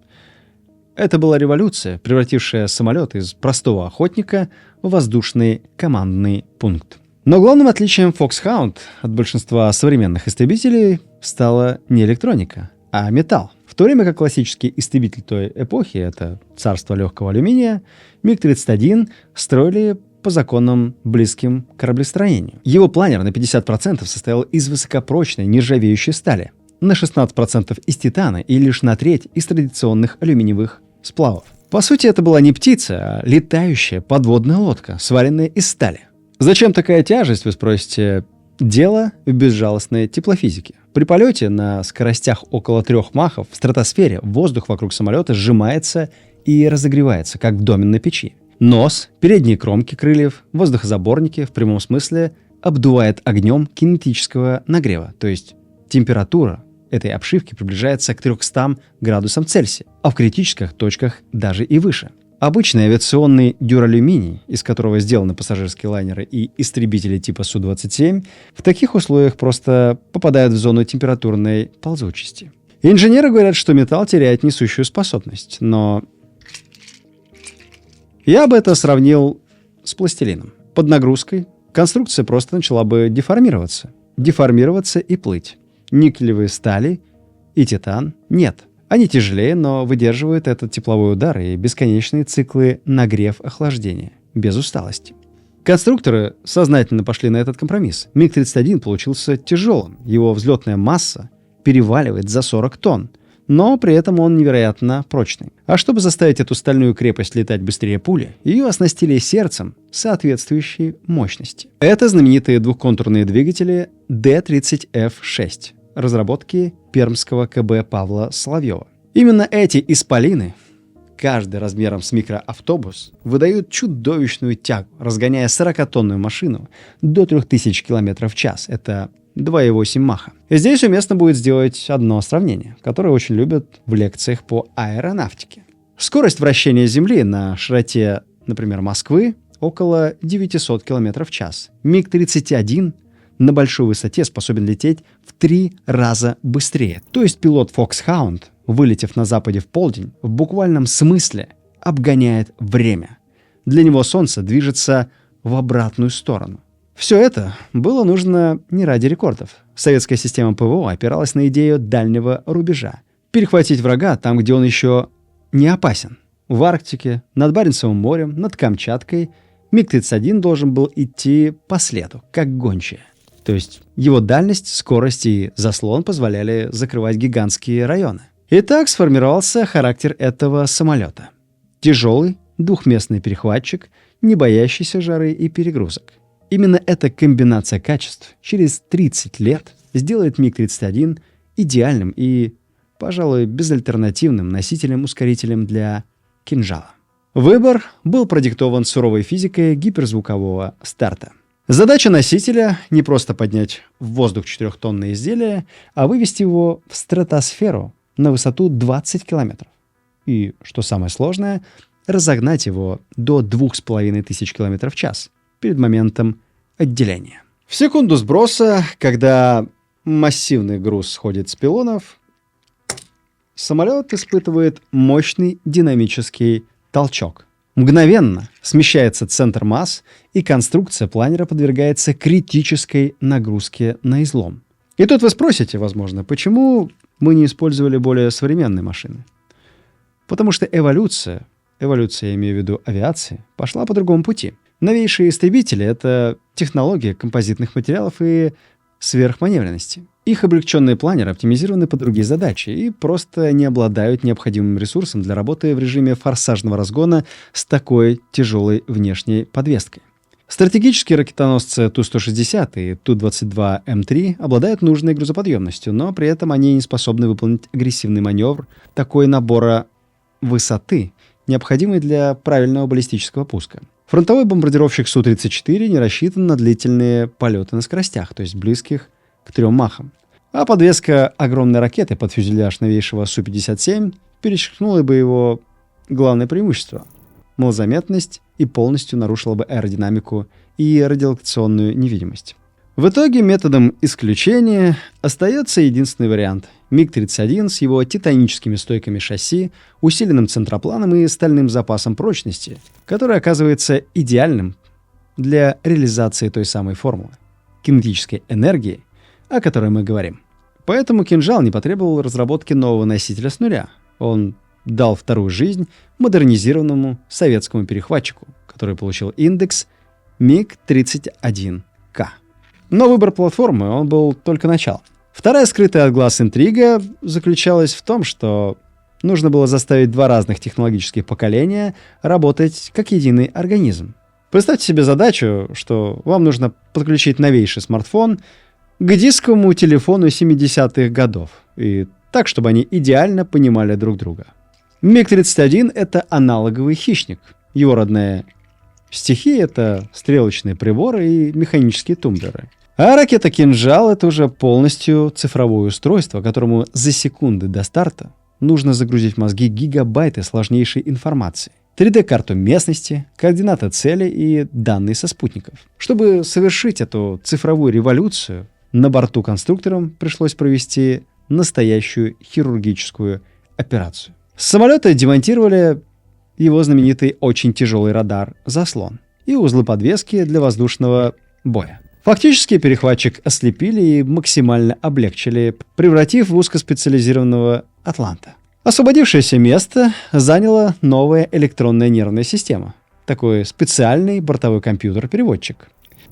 S1: Это была революция, превратившая самолет из простого охотника в воздушный командный пункт. Но главным отличием Foxhound от большинства современных истребителей стала не электроника, а металл. В то время как классический истребитель той эпохи, это царство легкого алюминия, МиГ-31 строили по законам, близким к кораблестроению. Его планер на 50% состоял из высокопрочной нержавеющей стали, на 16% из титана и лишь на треть из традиционных алюминиевых сплавов. По сути, это была не птица, а летающая подводная лодка, сваренная из стали. Зачем такая тяжесть, вы спросите? Дело в безжалостной теплофизике. При полете на скоростях около 3 махов в стратосфере воздух вокруг самолета сжимается и разогревается, как в доменной печи. Нос, передние кромки крыльев, воздухозаборники в прямом смысле обдувает огнем кинетического нагрева, то есть температура этой обшивки приближается к 300 градусам Цельсия, а в критических точках даже и выше. Обычный авиационный дюралюминий, из которого сделаны пассажирские лайнеры и истребители типа Су-27, в таких условиях просто попадают в зону температурной ползучести. Инженеры говорят, что металл теряет несущую способность, но я бы это сравнил с пластилином. Под нагрузкой конструкция просто начала бы деформироваться и плыть. Никелевые стали и титан нет. Они тяжелее, но выдерживают этот тепловой удар и бесконечные циклы нагрев-охлаждения, без усталости. Конструкторы сознательно пошли на этот компромисс. МиГ-31 получился тяжелым, его взлетная масса переваливает за 40 тонн, но при этом он невероятно прочный. А чтобы заставить эту стальную крепость летать быстрее пули, ее оснастили сердцем соответствующей мощности. Это знаменитые двухконтурные двигатели Д-30Ф6, разработки пермского КБ Павла Соловьева. Именно эти исполины, каждый размером с микроавтобус, выдают чудовищную тягу, разгоняя 40-тонную машину до 3000 км в час. Это 2,8 маха. И здесь уместно будет сделать одно сравнение, которое очень любят в лекциях по аэронавтике. Скорость вращения Земли на широте, например, Москвы, около 900 км в час. МиГ-31 на большой высоте способен лететь в 3 раза быстрее. То есть пилот Foxhound, вылетев на западе в полдень, в буквальном смысле обгоняет время. Для него Солнце движется в обратную сторону. Все это было нужно не ради рекордов. Советская система ПВО опиралась на идею дальнего рубежа. Перехватить врага там, где он еще не опасен. В Арктике, над Баренцевым морем, над Камчаткой МиГ-31 должен был идти по следу, как гончая. То есть его дальность, скорость и заслон позволяли закрывать гигантские районы. И так сформировался характер этого самолета. Тяжелый, двухместный перехватчик, не боящийся жары и перегрузок. Именно эта комбинация качеств через 30 лет сделает МиГ-31 идеальным и, пожалуй, безальтернативным носителем-ускорителем для кинжала. Выбор был продиктован суровой физикой гиперзвукового старта. Задача носителя — не просто поднять в воздух 4-тонное изделие, а вывести его в стратосферу на высоту 20 километров. И, что самое сложное, разогнать его до 2500 км в час перед моментом отделения. В секунду сброса, когда массивный груз сходит с пилонов, самолет испытывает мощный динамический толчок. Мгновенно смещается центр масс, и конструкция планера подвергается критической нагрузке на излом. И тут вы спросите, возможно, почему мы не использовали более современные машины? Потому что эволюция, я имею в виду авиации, пошла по другому пути. Новейшие истребители — это технология композитных материалов и сверхманевренности. Их облегченные планеры оптимизированы под другие задачи и просто не обладают необходимым ресурсом для работы в режиме форсажного разгона с такой тяжелой внешней подвеской. Стратегические ракетоносцы Ту-160 и Ту-22М3 обладают нужной грузоподъемностью, но при этом они не способны выполнить агрессивный маневр такой набора высоты, необходимый для правильного баллистического пуска. Фронтовой бомбардировщик Су-34 не рассчитан на длительные полеты на скоростях, то есть близких к 3 махам. А подвеска огромной ракеты под фюзеляж новейшего Су-57 перечеркнула бы его главное преимущество — малозаметность, и полностью нарушила бы аэродинамику и радиолокационную невидимость. В итоге методом исключения остается единственный вариант — МиГ-31 с его титаническими стойками шасси, усиленным центропланом и стальным запасом прочности, который оказывается идеальным для реализации той самой формулы — кинетической энергии, о которой мы говорим. Поэтому кинжал не потребовал разработки нового носителя с нуля. Он дал вторую жизнь модернизированному советскому перехватчику, который получил индекс МиГ-31К. Но выбор платформы, он был только началом. Вторая скрытая от глаз интрига заключалась в том, что нужно было заставить два разных технологических поколения работать как единый организм. Представьте себе задачу, что вам нужно подключить новейший смартфон к дисковому телефону 70-х годов, и так, чтобы они идеально понимали друг друга. МиГ-31 — это аналоговый хищник. Его родная стихия — это стрелочные приборы и механические тумблеры. А ракета «Кинжал» — это уже полностью цифровое устройство, которому за секунды до старта нужно загрузить в мозги гигабайты сложнейшей информации. 3D-карту местности, координаты цели и данные со спутников. Чтобы совершить эту цифровую революцию, на борту конструкторам пришлось провести настоящую хирургическую операцию. С самолета демонтировали его знаменитый очень тяжелый радар «Заслон» и узлы подвески для воздушного боя. Фактически перехватчик ослепили и максимально облегчили, превратив в узкоспециализированного «Атланта». Освободившееся место заняла новая электронная нервная система, такой специальный бортовой компьютер-переводчик.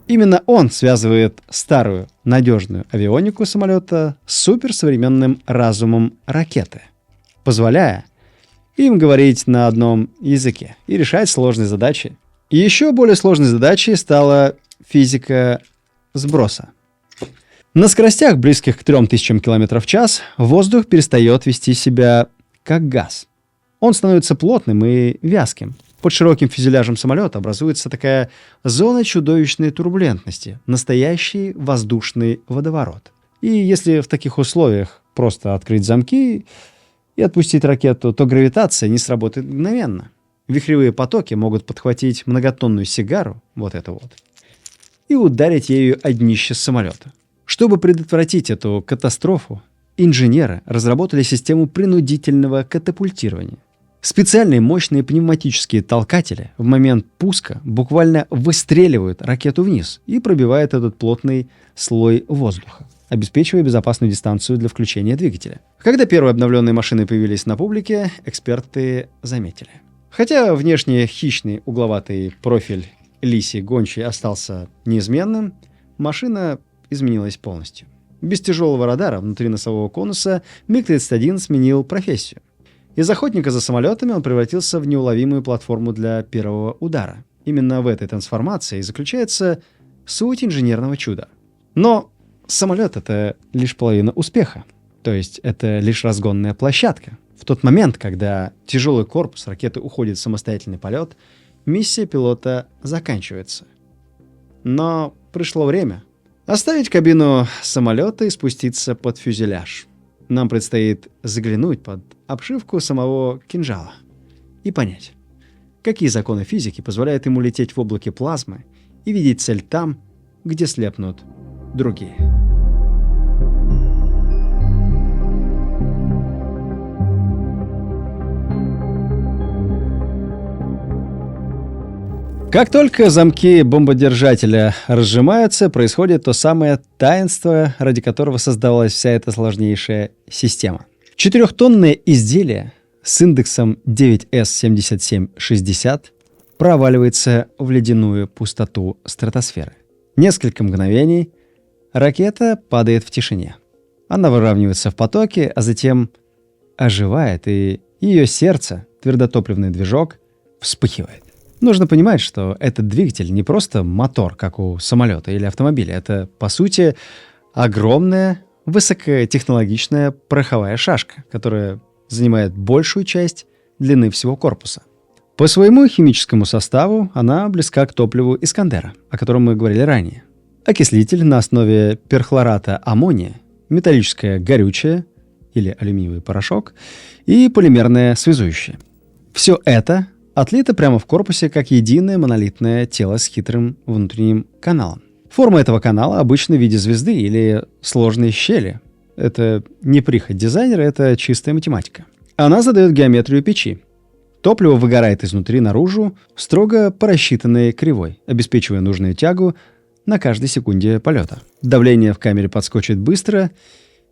S1: Именно он связывает старую надежную авионику самолета с суперсовременным разумом ракеты. позволяя им говорить на одном языке и решать сложные задачи. И еще более сложной задачей стала физика сброса. На скоростях, близких к 3000 км в час, воздух перестает вести себя как газ. Он становится плотным и вязким. Под широким фюзеляжем самолета образуется такая зона чудовищной турбулентности, настоящий воздушный водоворот. И если в таких условиях просто открыть замки и отпустить ракету, то гравитация не сработает мгновенно. Вихревые потоки могут подхватить многотонную сигару, вот это вот, и ударить ею о днище самолета. Чтобы предотвратить эту катастрофу, инженеры разработали систему принудительного катапультирования. Специальные мощные пневматические толкатели в момент пуска буквально выстреливают ракету вниз и пробивают этот плотный слой воздуха, обеспечивая безопасную дистанцию для включения двигателя. Когда первые обновленные машины появились на публике, эксперты заметили. Хотя внешне хищный угловатый профиль лисий гончей остался неизменным, машина изменилась полностью. Без тяжелого радара внутри носового конуса МиГ-31 сменил профессию. Из охотника за самолетами он превратился в неуловимую платформу для первого удара. Именно в этой трансформации заключается суть инженерного чуда. Но самолет — это лишь половина успеха. То есть это лишь разгонная площадка. В тот момент, когда тяжелый корпус ракеты уходит в самостоятельный полет, миссия пилота заканчивается. Но пришло время оставить кабину самолета и спуститься под фюзеляж. Нам предстоит заглянуть под обшивку самого кинжала и понять, какие законы физики позволяют ему лететь в облаке плазмы и видеть цель там, где слепнут другие. Как только замки бомбодержателя разжимаются, происходит то самое таинство, ради которого создавалась вся эта сложнейшая система. 4-тонное изделие с индексом 9S7760 проваливается в ледяную пустоту стратосферы. Несколько мгновений ракета падает в тишине. Она выравнивается в потоке, а затем оживает, и ее сердце, твердотопливный движок, вспыхивает. Нужно понимать, что этот двигатель не просто мотор, как у самолета или автомобиля. Это, по сути, огромная, высокотехнологичная пороховая шашка, которая занимает большую часть длины всего корпуса. По своему химическому составу она близка к топливу Искандера, о котором мы говорили ранее. Окислитель на основе перхлората аммония, металлическое горючее или алюминиевый порошок и полимерное связующее. Все это отлито прямо в корпусе как единое монолитное тело с хитрым внутренним каналом. Форма этого канала обычно в виде звезды или сложной щели. Это не прихоть дизайнера, это чистая математика. Она задает геометрию печи. Топливо выгорает изнутри наружу строго по рассчитанной кривой, обеспечивая нужную тягу на каждой секунде полета. Давление в камере подскочит быстро,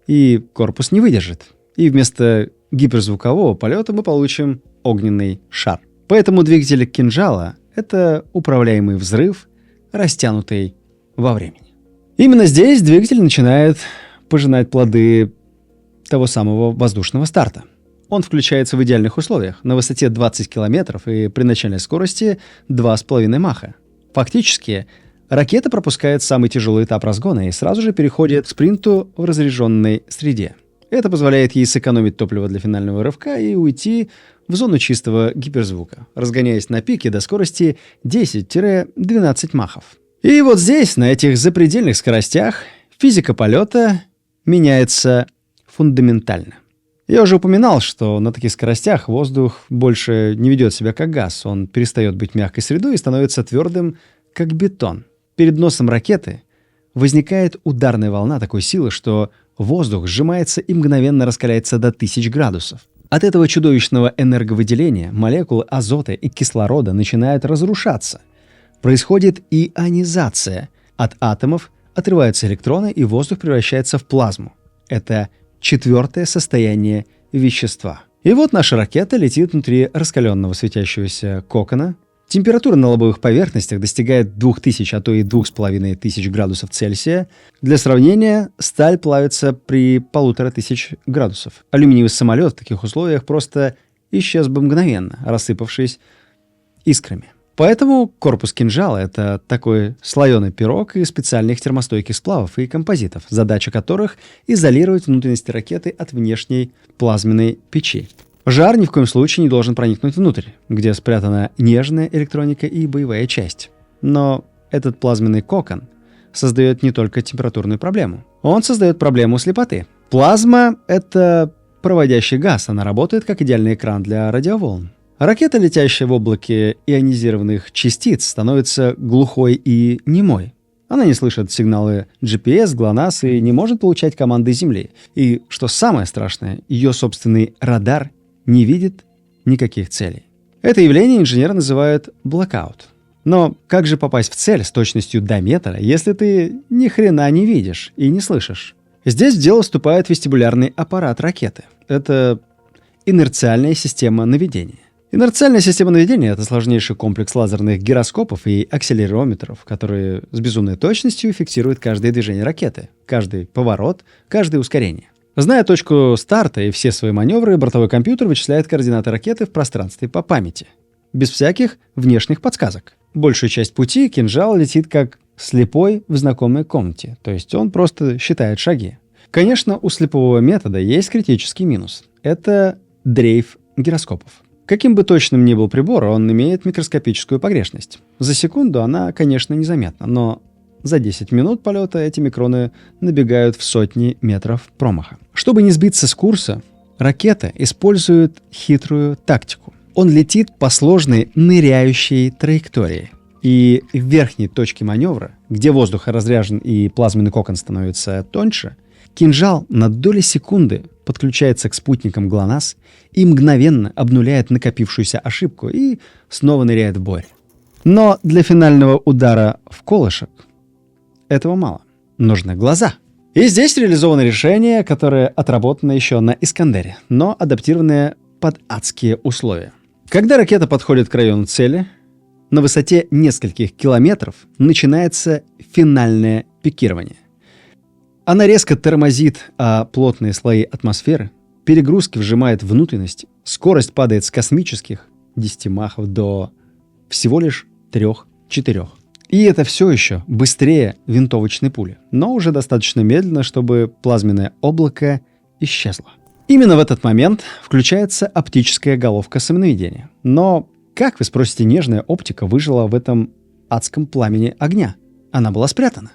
S1: и корпус не выдержит. И вместо гиперзвукового полета мы получим огненный шар. Поэтому двигатель кинжала — это управляемый взрыв, растянутый во времени. Именно здесь двигатель начинает пожинать плоды того самого воздушного старта. Он включается в идеальных условиях, на высоте 20 километров и при начальной скорости 2,5 маха. Фактически, ракета пропускает самый тяжелый этап разгона и сразу же переходит к спринту в разряженной среде. Это позволяет ей сэкономить топливо для финального рывка и уйти в зону чистого гиперзвука, разгоняясь на пике до скорости 10-12 махов. И вот здесь, на этих запредельных скоростях, физика полета меняется фундаментально. Я уже упоминал, что на таких скоростях воздух больше не ведет себя как газ, он перестает быть мягкой средой и становится твердым, как бетон. Перед носом ракеты возникает ударная волна такой силы, что воздух сжимается и мгновенно раскаляется до 1000 градусов. От этого чудовищного энерговыделения молекулы азота и кислорода начинают разрушаться. Происходит ионизация. От атомов отрываются электроны, и воздух превращается в плазму. Это 4-е состояние вещества. И вот наша ракета летит внутри раскаленного светящегося кокона, Температура на лобовых поверхностях достигает 2000, а то и 2500 градусов Цельсия. Для сравнения, сталь плавится при 1500 градусов. Алюминиевый самолет в таких условиях просто исчез бы мгновенно, рассыпавшись искрами. Поэтому корпус кинжала — это такой слоеный пирог из специальных термостойких сплавов и композитов, задача которых — изолировать внутренности ракеты от внешней плазменной печи. Жар ни в коем случае не должен проникнуть внутрь, где спрятана нежная электроника и боевая часть. Но этот плазменный кокон создает не только температурную проблему. Он создает проблему слепоты. Плазма — это проводящий газ, она работает как идеальный экран для радиоволн. Ракета, летящая в облаке ионизированных частиц, становится глухой и немой. Она не слышит сигналы GPS, ГЛОНАСС и не может получать команды Земли. И, что самое страшное, ее собственный радар не видит никаких целей. Это явление инженеры называют блэкаут. Но как же попасть в цель с точностью до метра, если ты ни хрена не видишь и не слышишь? Здесь в дело вступает вестибулярный аппарат ракеты. Это инерциальная система наведения. Инерциальная система наведения — это сложнейший комплекс лазерных гироскопов и акселерометров, которые с безумной точностью фиксируют каждое движение ракеты, каждый поворот, каждое ускорение. Зная точку старта и все свои маневры, бортовой компьютер вычисляет координаты ракеты в пространстве по памяти, без всяких внешних подсказок. Большую часть пути кинжал летит как слепой в знакомой комнате, то есть он просто считает шаги. Конечно, у слепового метода есть критический минус — это дрейф гироскопов. Каким бы точным ни был прибор, он имеет микроскопическую погрешность. За секунду она, конечно, незаметна, но за 10 минут полета эти микроны набегают в сотни метров промаха. Чтобы не сбиться с курса, ракета использует хитрую тактику. Он летит по сложной ныряющей траектории. И в верхней точке маневра, где воздух разряжен и плазменный кокон становится тоньше, кинжал на доли секунды подключается к спутникам ГЛОНАСС и мгновенно обнуляет накопившуюся ошибку и снова ныряет в бой. Но для финального удара в колышек этого мало. Нужны глаза. И здесь реализовано решение, которое отработано еще на Искандере, но адаптированное под адские условия. Когда ракета подходит к району цели, на высоте нескольких километров начинается финальное пикирование. Она резко тормозит плотные слои атмосферы, перегрузки вжимает внутренности, скорость падает с космических 10 махов до всего лишь 3-4. И это все еще быстрее винтовочной пули, но уже достаточно медленно, чтобы плазменное облако исчезло. Именно в этот момент включается оптическая головка самонаведения. Но как, вы спросите, нежная оптика выжила в этом адском пламени огня? Она была спрятана.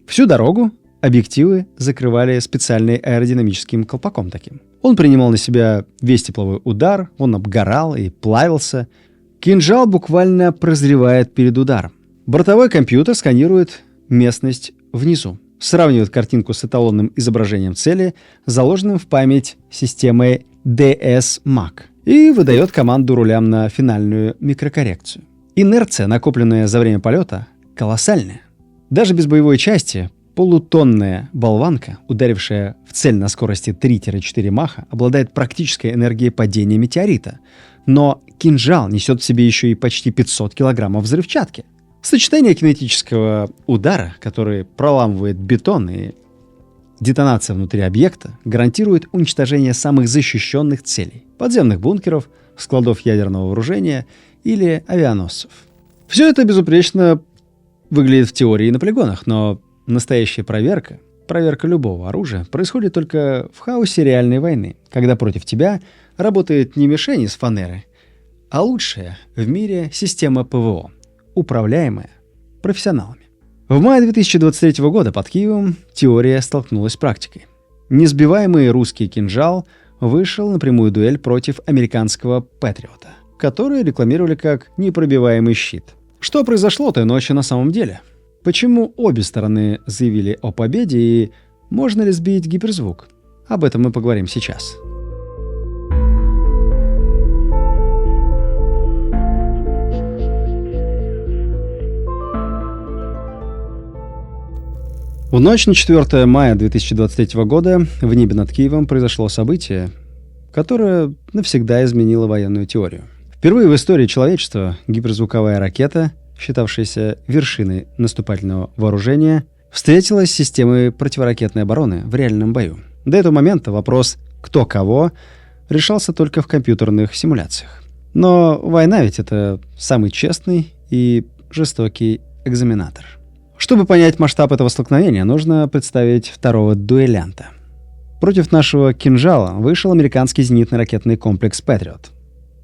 S1: Всю дорогу объективы закрывали специальным аэродинамическим колпаком таким. Он принимал на себя весь тепловой удар, он обгорал и плавился. Кинжал буквально прозревает перед ударом. Бортовой компьютер сканирует местность внизу, сравнивает картинку с эталонным изображением цели, заложенным в память системой DSMAC, и выдает команду рулям на финальную микрокоррекцию. Инерция, накопленная за время полета, колоссальная. Даже без боевой части полутонная болванка, ударившая в цель на скорости 3-4 маха, обладает практической энергией падения метеорита. Но кинжал несет в себе еще и почти 500 килограммов взрывчатки. Сочетание кинетического удара, который проламывает бетон, и детонация внутри объекта гарантирует уничтожение самых защищенных целей — подземных бункеров, складов ядерного вооружения или авианосцев. Все это безупречно выглядит в теории на полигонах, но настоящая проверка любого оружия происходит только в хаосе реальной войны, когда против тебя работает не мишень из фанеры, а лучшая в мире система ПВО, управляемая профессионалами. В мае 2023 года под Киевом теория столкнулась с практикой. Несбиваемый русский кинжал вышел на прямую дуэль против американского Патриота, который рекламировали как непробиваемый щит. Что произошло той ночью на самом деле? Почему обе стороны заявили о победе и можно ли сбить гиперзвук? Об этом мы поговорим сейчас. В ночь на 4 мая 2023 года в небе над Киевом произошло событие, которое навсегда изменило военную теорию. Впервые в истории человечества гиперзвуковая ракета, считавшаяся вершиной наступательного вооружения, встретилась с системой противоракетной обороны в реальном бою. До этого момента вопрос «кто кого» решался только в компьютерных симуляциях. Но война ведь это самый честный и жестокий экзаменатор. Чтобы понять масштаб этого столкновения, нужно представить второго дуэлянта. Против нашего «Кинжала» вышел американский зенитный ракетный комплекс «Патриот»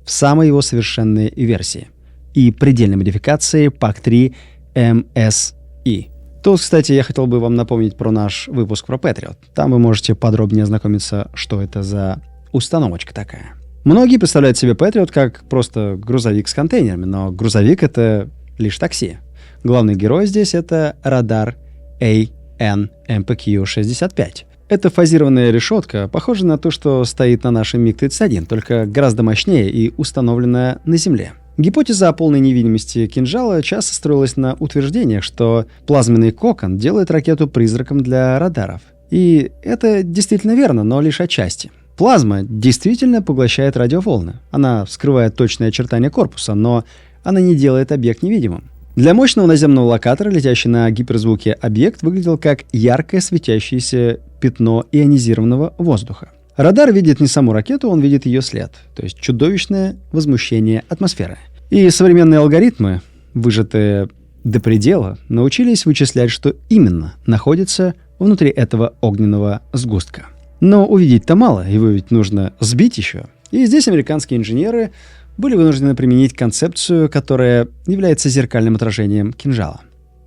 S1: в самой его совершенной версии и предельной модификации ПАК-3 МСИ. Тут, кстати, я хотел бы вам напомнить про наш выпуск про Patriot. Там вы можете подробнее ознакомиться, что это за установочка такая. Многие представляют себе Patriot как просто грузовик с контейнерами, но грузовик — это лишь такси. Главный герой здесь — это радар AN-MPQ-65. Это фазированная решетка, похожая на ту, что стоит на нашем МиГ-31, только гораздо мощнее и установленная на Земле. Гипотеза о полной невидимости кинжала часто строилась на утверждениях, что плазменный кокон делает ракету призраком для радаров. И это действительно верно, но лишь отчасти. Плазма действительно поглощает радиоволны. Она скрывает точные очертания корпуса, но она не делает объект невидимым. Для мощного наземного локатора летящий на гиперзвуке объект выглядел как яркое светящееся пятно ионизированного воздуха. Радар видит не саму ракету, он видит ее след, то есть чудовищное возмущение атмосферы. И современные алгоритмы, выжатые до предела, научились вычислять, что именно находится внутри этого огненного сгустка. Но увидеть-то мало, его ведь нужно сбить еще. И здесь американские инженеры были вынуждены применить концепцию, которая является зеркальным отражением кинжала.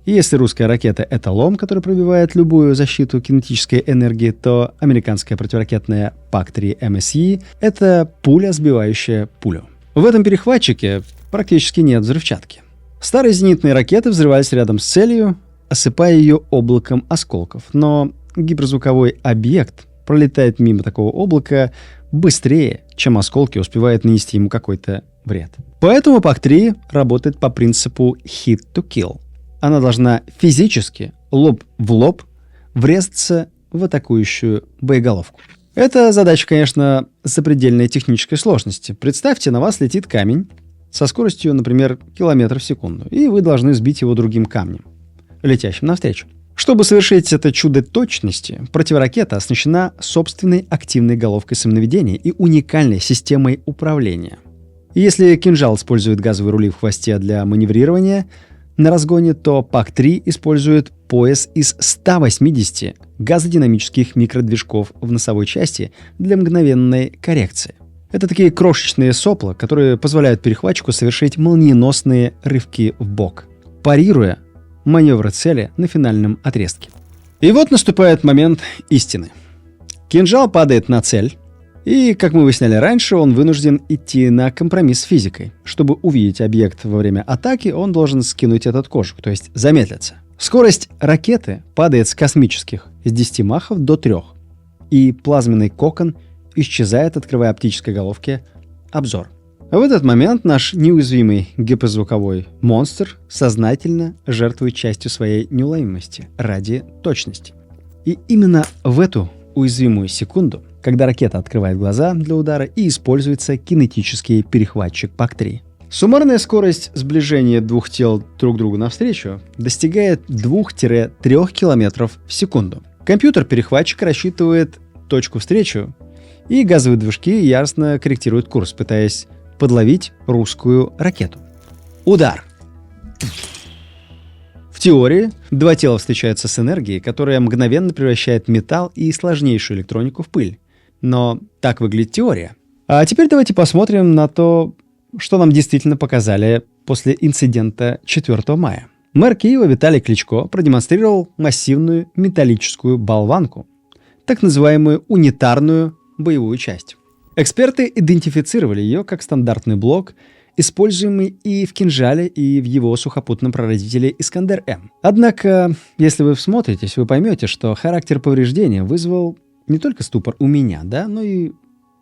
S1: И если русская ракета — это лом, который пробивает любую защиту кинетической энергии, то американская противоракетная ПАК-3 МСИ — это пуля, сбивающая пулю. В этом перехватчике практически нет взрывчатки. Старые зенитные ракеты взрывались рядом с целью, осыпая ее облаком осколков. Но гиперзвуковой объект пролетает мимо такого облака быстрее, чем осколки успевают нанести ему какой-то вред. Поэтому ПАК-3 работает по принципу hit to kill. Она должна физически, лоб в лоб, врезаться в атакующую боеголовку. Эта задача, конечно, запредельной технической сложности. Представьте, на вас летит камень со скоростью, например, километр в секунду, и вы должны сбить его другим камнем, летящим навстречу. Чтобы совершить это чудо точности, противоракета оснащена собственной активной головкой самонаведения и уникальной системой управления. И если кинжал использует газовые рули в хвосте для маневрирования на разгоне, то ПАК-3 использует пояс из 180 газодинамических микродвижков в носовой части для мгновенной коррекции. Это такие крошечные сопла, которые позволяют перехватчику совершить молниеносные рывки в бок, парируя маневры цели на финальном отрезке. И вот наступает момент истины. Кинжал падает на цель, и, как мы выясняли раньше, он вынужден идти на компромисс с физикой. Чтобы увидеть объект во время атаки, он должен скинуть этот кожух, то есть замедлиться. Скорость ракеты падает с космических с 10 махов до 3, и плазменный кокон исчезает, открывая оптической головке обзор. В этот момент наш неуязвимый гиперзвуковой монстр сознательно жертвует частью своей неуловимости ради точности. И именно в эту уязвимую секунду, когда ракета открывает глаза для удара, и используется кинетический перехватчик ПАК-3. Суммарная скорость сближения двух тел друг к другу навстречу достигает 2-3 км в секунду. Компьютер-перехватчик рассчитывает точку встречи, и газовые движки яростно корректируют курс, пытаясь подловить русскую ракету. Удар. В теории два тела встречаются с энергией, которая мгновенно превращает металл и сложнейшую электронику в пыль. Но так выглядит теория. А теперь давайте посмотрим на то, что нам действительно показали после инцидента 4 мая. Мэр Киева Виталий Кличко продемонстрировал массивную металлическую болванку, так называемую унитарную боевую часть. Эксперты идентифицировали ее как стандартный блок, используемый и в «Кинжале», и в его сухопутном прародителе «Искандер-М». Однако, если вы всмотритесь, вы поймете, что характер повреждения вызвал не только ступор у меня, но и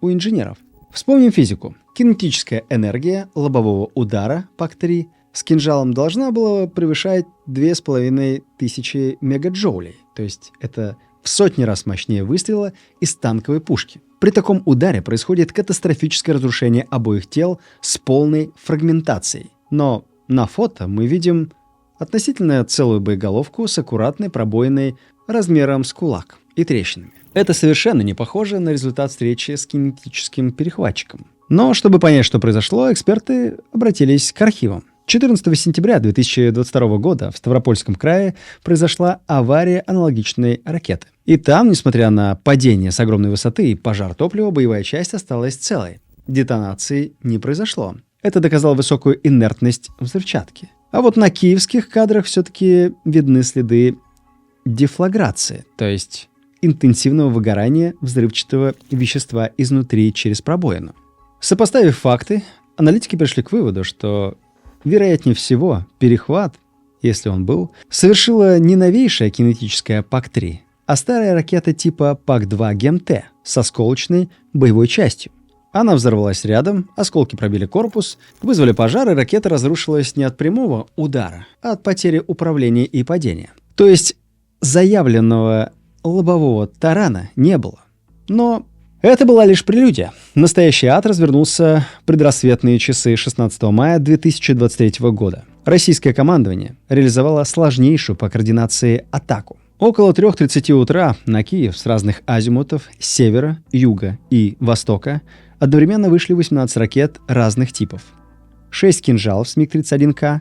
S1: у инженеров. Вспомним физику. Кинетическая энергия лобового удара ПАК-3 с кинжалом должна была превышать 2500 мегаджоулей, то есть это в сотни раз мощнее выстрела из танковой пушки. При таком ударе происходит катастрофическое разрушение обоих тел с полной фрагментацией. Но на фото мы видим относительно целую боеголовку с аккуратной пробоиной размером с кулак и трещинами. Это совершенно не похоже на результат встречи с кинетическим перехватчиком. Но чтобы понять, что произошло, эксперты обратились к архивам. 14 сентября 2022 года в Ставропольском крае произошла авария аналогичной ракеты. И там, несмотря на падение с огромной высоты и пожар топлива, боевая часть осталась целой. Детонации не произошло. Это доказало высокую инертность взрывчатки. А вот на киевских кадрах все-таки видны следы дефлаграции, то есть интенсивного выгорания взрывчатого вещества изнутри через пробоину. Сопоставив факты, аналитики пришли к выводу, что, вероятнее всего, перехват, если он был, совершила не новейшая кинетическая ПАК-3, а старая ракета типа ПАК-2 ГЕМ-Т с осколочной боевой частью. Она взорвалась рядом, осколки пробили корпус, вызвали пожар, и ракета разрушилась не от прямого удара, а от потери управления и падения. То есть заявленного лобового тарана не было. Но это была лишь прелюдия. Настоящий ад развернулся в предрассветные часы 16 мая 2023 года. Российское командование реализовало сложнейшую по координации атаку. Около 3:30 утра на Киев с разных азимутов с севера, юга и востока одновременно вышли 18 ракет разных типов. 6 кинжалов с МиГ-31К,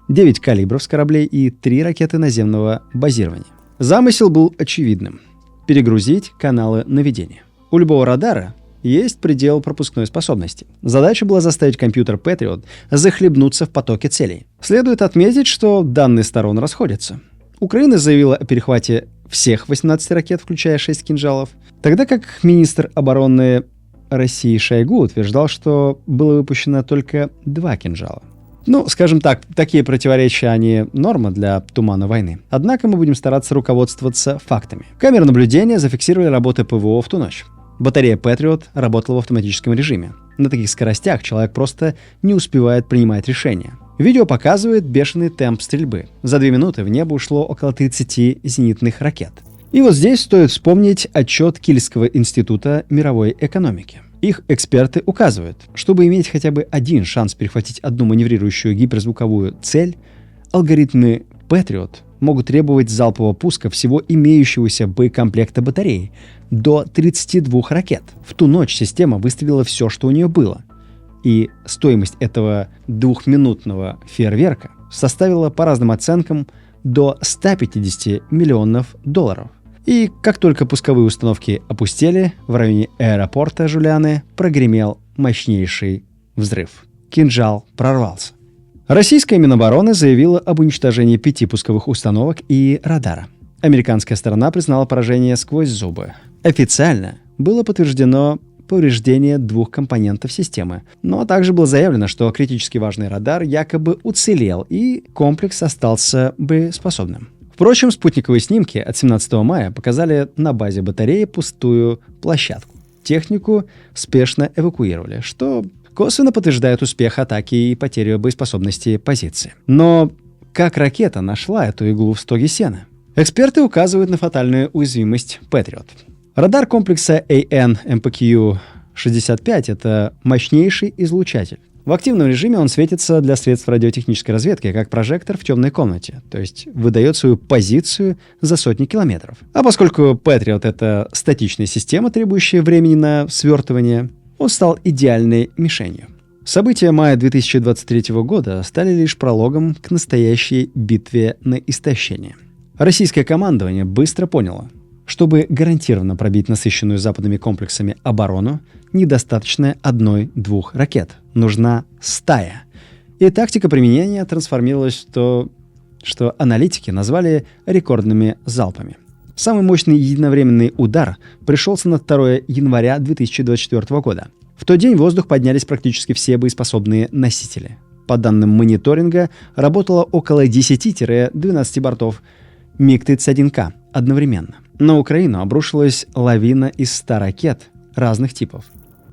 S1: 9 калибров с кораблей и 3 ракеты наземного базирования. Замысел был очевидным – перегрузить каналы наведения. У любого радара есть предел пропускной способности. Задача была заставить компьютер Patriot захлебнуться в потоке целей. Следует отметить, что данные сторон расходятся. Украина заявила о перехвате всех 18 ракет, включая 6 кинжалов, тогда как министр обороны России Шойгу утверждал, что было выпущено только 2 кинжала. Ну, скажем так, такие противоречия, они норма для тумана войны. Однако мы будем стараться руководствоваться фактами. Камеры наблюдения зафиксировали работу ПВО в ту ночь. Батарея Patriot работала в автоматическом режиме. На таких скоростях человек просто не успевает принимать решения. Видео показывает бешеный темп стрельбы. За 2 минуты в небо ушло около 30 зенитных ракет. И вот здесь стоит вспомнить отчет Кильского института мировой экономики. Их эксперты указывают, чтобы иметь хотя бы один шанс перехватить одну маневрирующую гиперзвуковую цель, алгоритмы Patriot могут требовать залпового пуска всего имеющегося боекомплекта батареи до 32 ракет. В ту ночь система выстрелила все, что у нее было. И стоимость этого 2-минутного фейерверка составила, по разным оценкам, до 150 миллионов долларов. И как только пусковые установки опустели, в районе аэропорта Жуляны прогремел мощнейший взрыв. Кинжал прорвался. Российская Минобороны заявила об уничтожении 5 пусковых установок и радара. Американская сторона признала поражение сквозь зубы. Официально было подтверждено повреждение 2 компонентов системы, но также было заявлено, что критически важный радар якобы уцелел и комплекс остался боеспособным. Впрочем, спутниковые снимки от 17 мая показали на базе батареи пустую площадку. Технику спешно эвакуировали, что косвенно подтверждает успех атаки и потерю боеспособности позиции. Но как ракета нашла эту иглу в стоге сена? Эксперты указывают на фатальную уязвимость Patriot. Радар комплекса AN-MPQ-65 — это мощнейший излучатель. В активном режиме он светится для средств радиотехнической разведки как прожектор в темной комнате, то есть выдает свою позицию за сотни километров. А поскольку Patriot — это статичная система, требующая времени на свертывание, он стал идеальной мишенью. События мая 2023 года стали лишь прологом к настоящей битве на истощение. Российское командование быстро поняло, чтобы гарантированно пробить насыщенную западными комплексами оборону, недостаточно 1-2 ракет. Нужна стая. И тактика применения трансформировалась в то, что аналитики назвали рекордными залпами. Самый мощный единовременный удар пришелся на 2 января 2024 года. В тот день в воздух поднялись практически все боеспособные носители. По данным мониторинга, работало около 10-12 бортов МиГ-31К одновременно. На Украину обрушилась лавина из 100 ракет разных типов,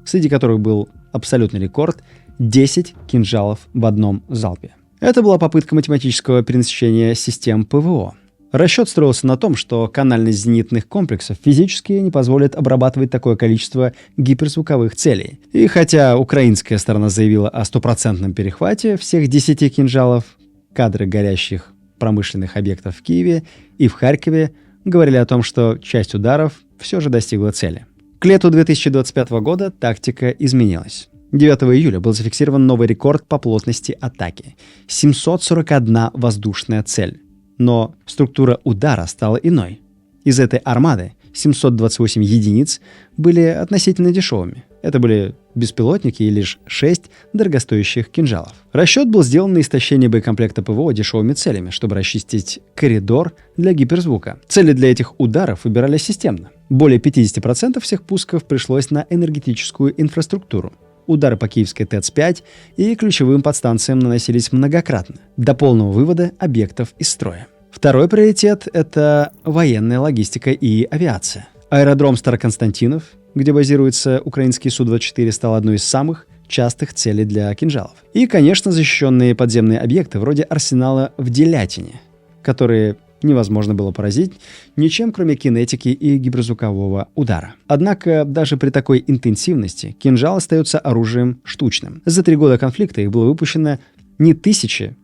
S1: среди которых был абсолютный рекорд — 10 кинжалов в одном залпе. Это была попытка математического перенасыщения систем ПВО. Расчет строился на том, что канальность зенитных комплексов физически не позволит обрабатывать такое количество гиперзвуковых целей. И хотя украинская сторона заявила о стопроцентном перехвате всех 10 кинжалов, кадры горящих промышленных объектов в Киеве и в Харькове говорили о том, что часть ударов все же достигла цели. К лету 2025 года тактика изменилась. 9 июля был зафиксирован новый рекорд по плотности атаки – 741 воздушная цель. Но структура удара стала иной. Из этой армады 728 единиц были относительно дешевыми. Это были беспилотники и лишь 6 дорогостоящих кинжалов. Расчет был сделан на истощение боекомплекта ПВО дешевыми целями, чтобы расчистить коридор для гиперзвука. Цели для этих ударов выбирались системно. Более 50% всех пусков пришлось на энергетическую инфраструктуру. Удары по киевской ТЭЦ-5 и ключевым подстанциям наносились многократно, до полного вывода объектов из строя. Второй приоритет – это военная логистика и авиация. Аэродром Староконстантинов, где базируется украинский Су-24, стал одной из самых частых целей для кинжалов. И, конечно, защищенные подземные объекты вроде арсенала в Делятине, которые невозможно было поразить ничем, кроме кинетики и гиперзвукового удара. Однако даже при такой интенсивности кинжал остается оружием штучным. За 3 года конфликта их было выпущено не тысячи,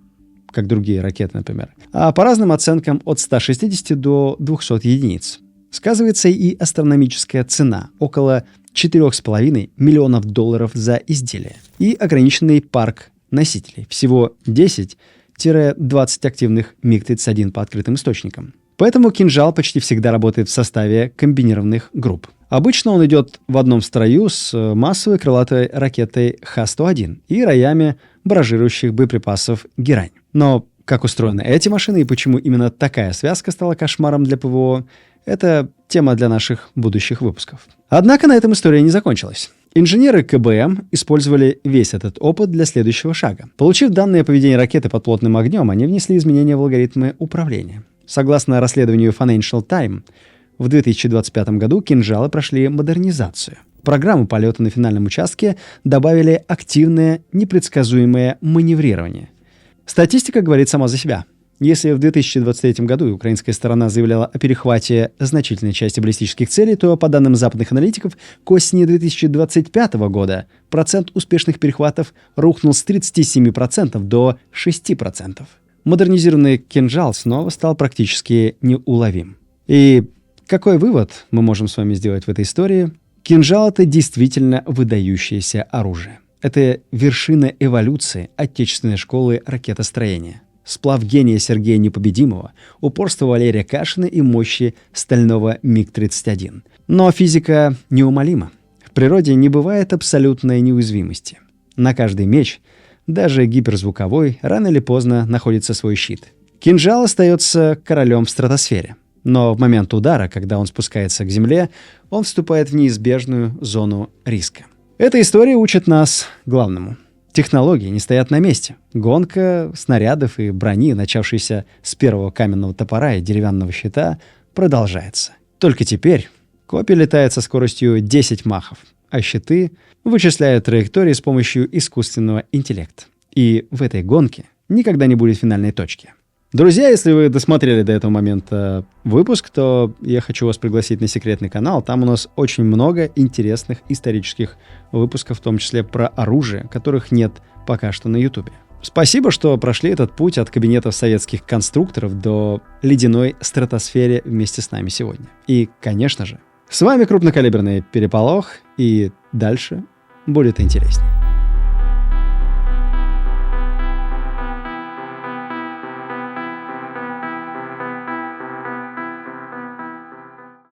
S1: как другие ракеты, например, а по разным оценкам от 160 до 200 единиц. Сказывается и астрономическая цена – около $4,5 миллионов за изделие. И ограниченный парк носителей – всего 10-20 активных МиГ-31 по открытым источникам. Поэтому кинжал почти всегда работает в составе комбинированных групп. Обычно он идет в одном строю с массовой крылатой ракетой Х-101 и роями баражирующих боеприпасов «Герань». Но как устроены эти машины и почему именно такая связка стала кошмаром для ПВО – это тема для наших будущих выпусков. Однако на этом история не закончилась. Инженеры КБМ использовали весь этот опыт для следующего шага. Получив данные о поведении ракеты под плотным огнем, они внесли изменения в алгоритмы управления. Согласно расследованию Financial Times, в 2025 году кинжалы прошли модернизацию. В программу полета на финальном участке добавили активное, непредсказуемое маневрирование. Статистика говорит сама за себя. Если в 2023 году украинская сторона заявляла о перехвате значительной части баллистических целей, то, по данным западных аналитиков, к осени 2025 года процент успешных перехватов рухнул с 37% до 6%. Модернизированный кинжал снова стал практически неуловим. И какой вывод мы можем с вами сделать в этой истории? Кинжал — это действительно выдающееся оружие. Это вершина эволюции отечественной школы ракетостроения. Сплав гения Сергея Непобедимого, упорства Валерия Кашина и мощи стального МиГ-31. Но физика неумолима. В природе не бывает абсолютной неуязвимости. На каждый меч, даже гиперзвуковой, рано или поздно находится свой щит. Кинжал остается королем в стратосфере. Но в момент удара, когда он спускается к земле, он вступает в неизбежную зону риска. Эта история учит нас главному. Технологии не стоят на месте. Гонка снарядов и брони, начавшаяся с первого каменного топора и деревянного щита, продолжается. Только теперь копья летают со скоростью 10 махов, а щиты вычисляют траектории с помощью искусственного интеллекта. И в этой гонке никогда не будет финальной точки. Друзья, если вы досмотрели до этого момента выпуск, то я хочу вас пригласить на секретный канал. Там у нас очень много интересных исторических выпусков, в том числе про оружие, которых нет пока что на YouTube. Спасибо, что прошли этот путь от кабинетов советских конструкторов до ледяной стратосферы вместе с нами сегодня. И, конечно же, с вами крупнокалиберный переполох, и дальше будет интереснее.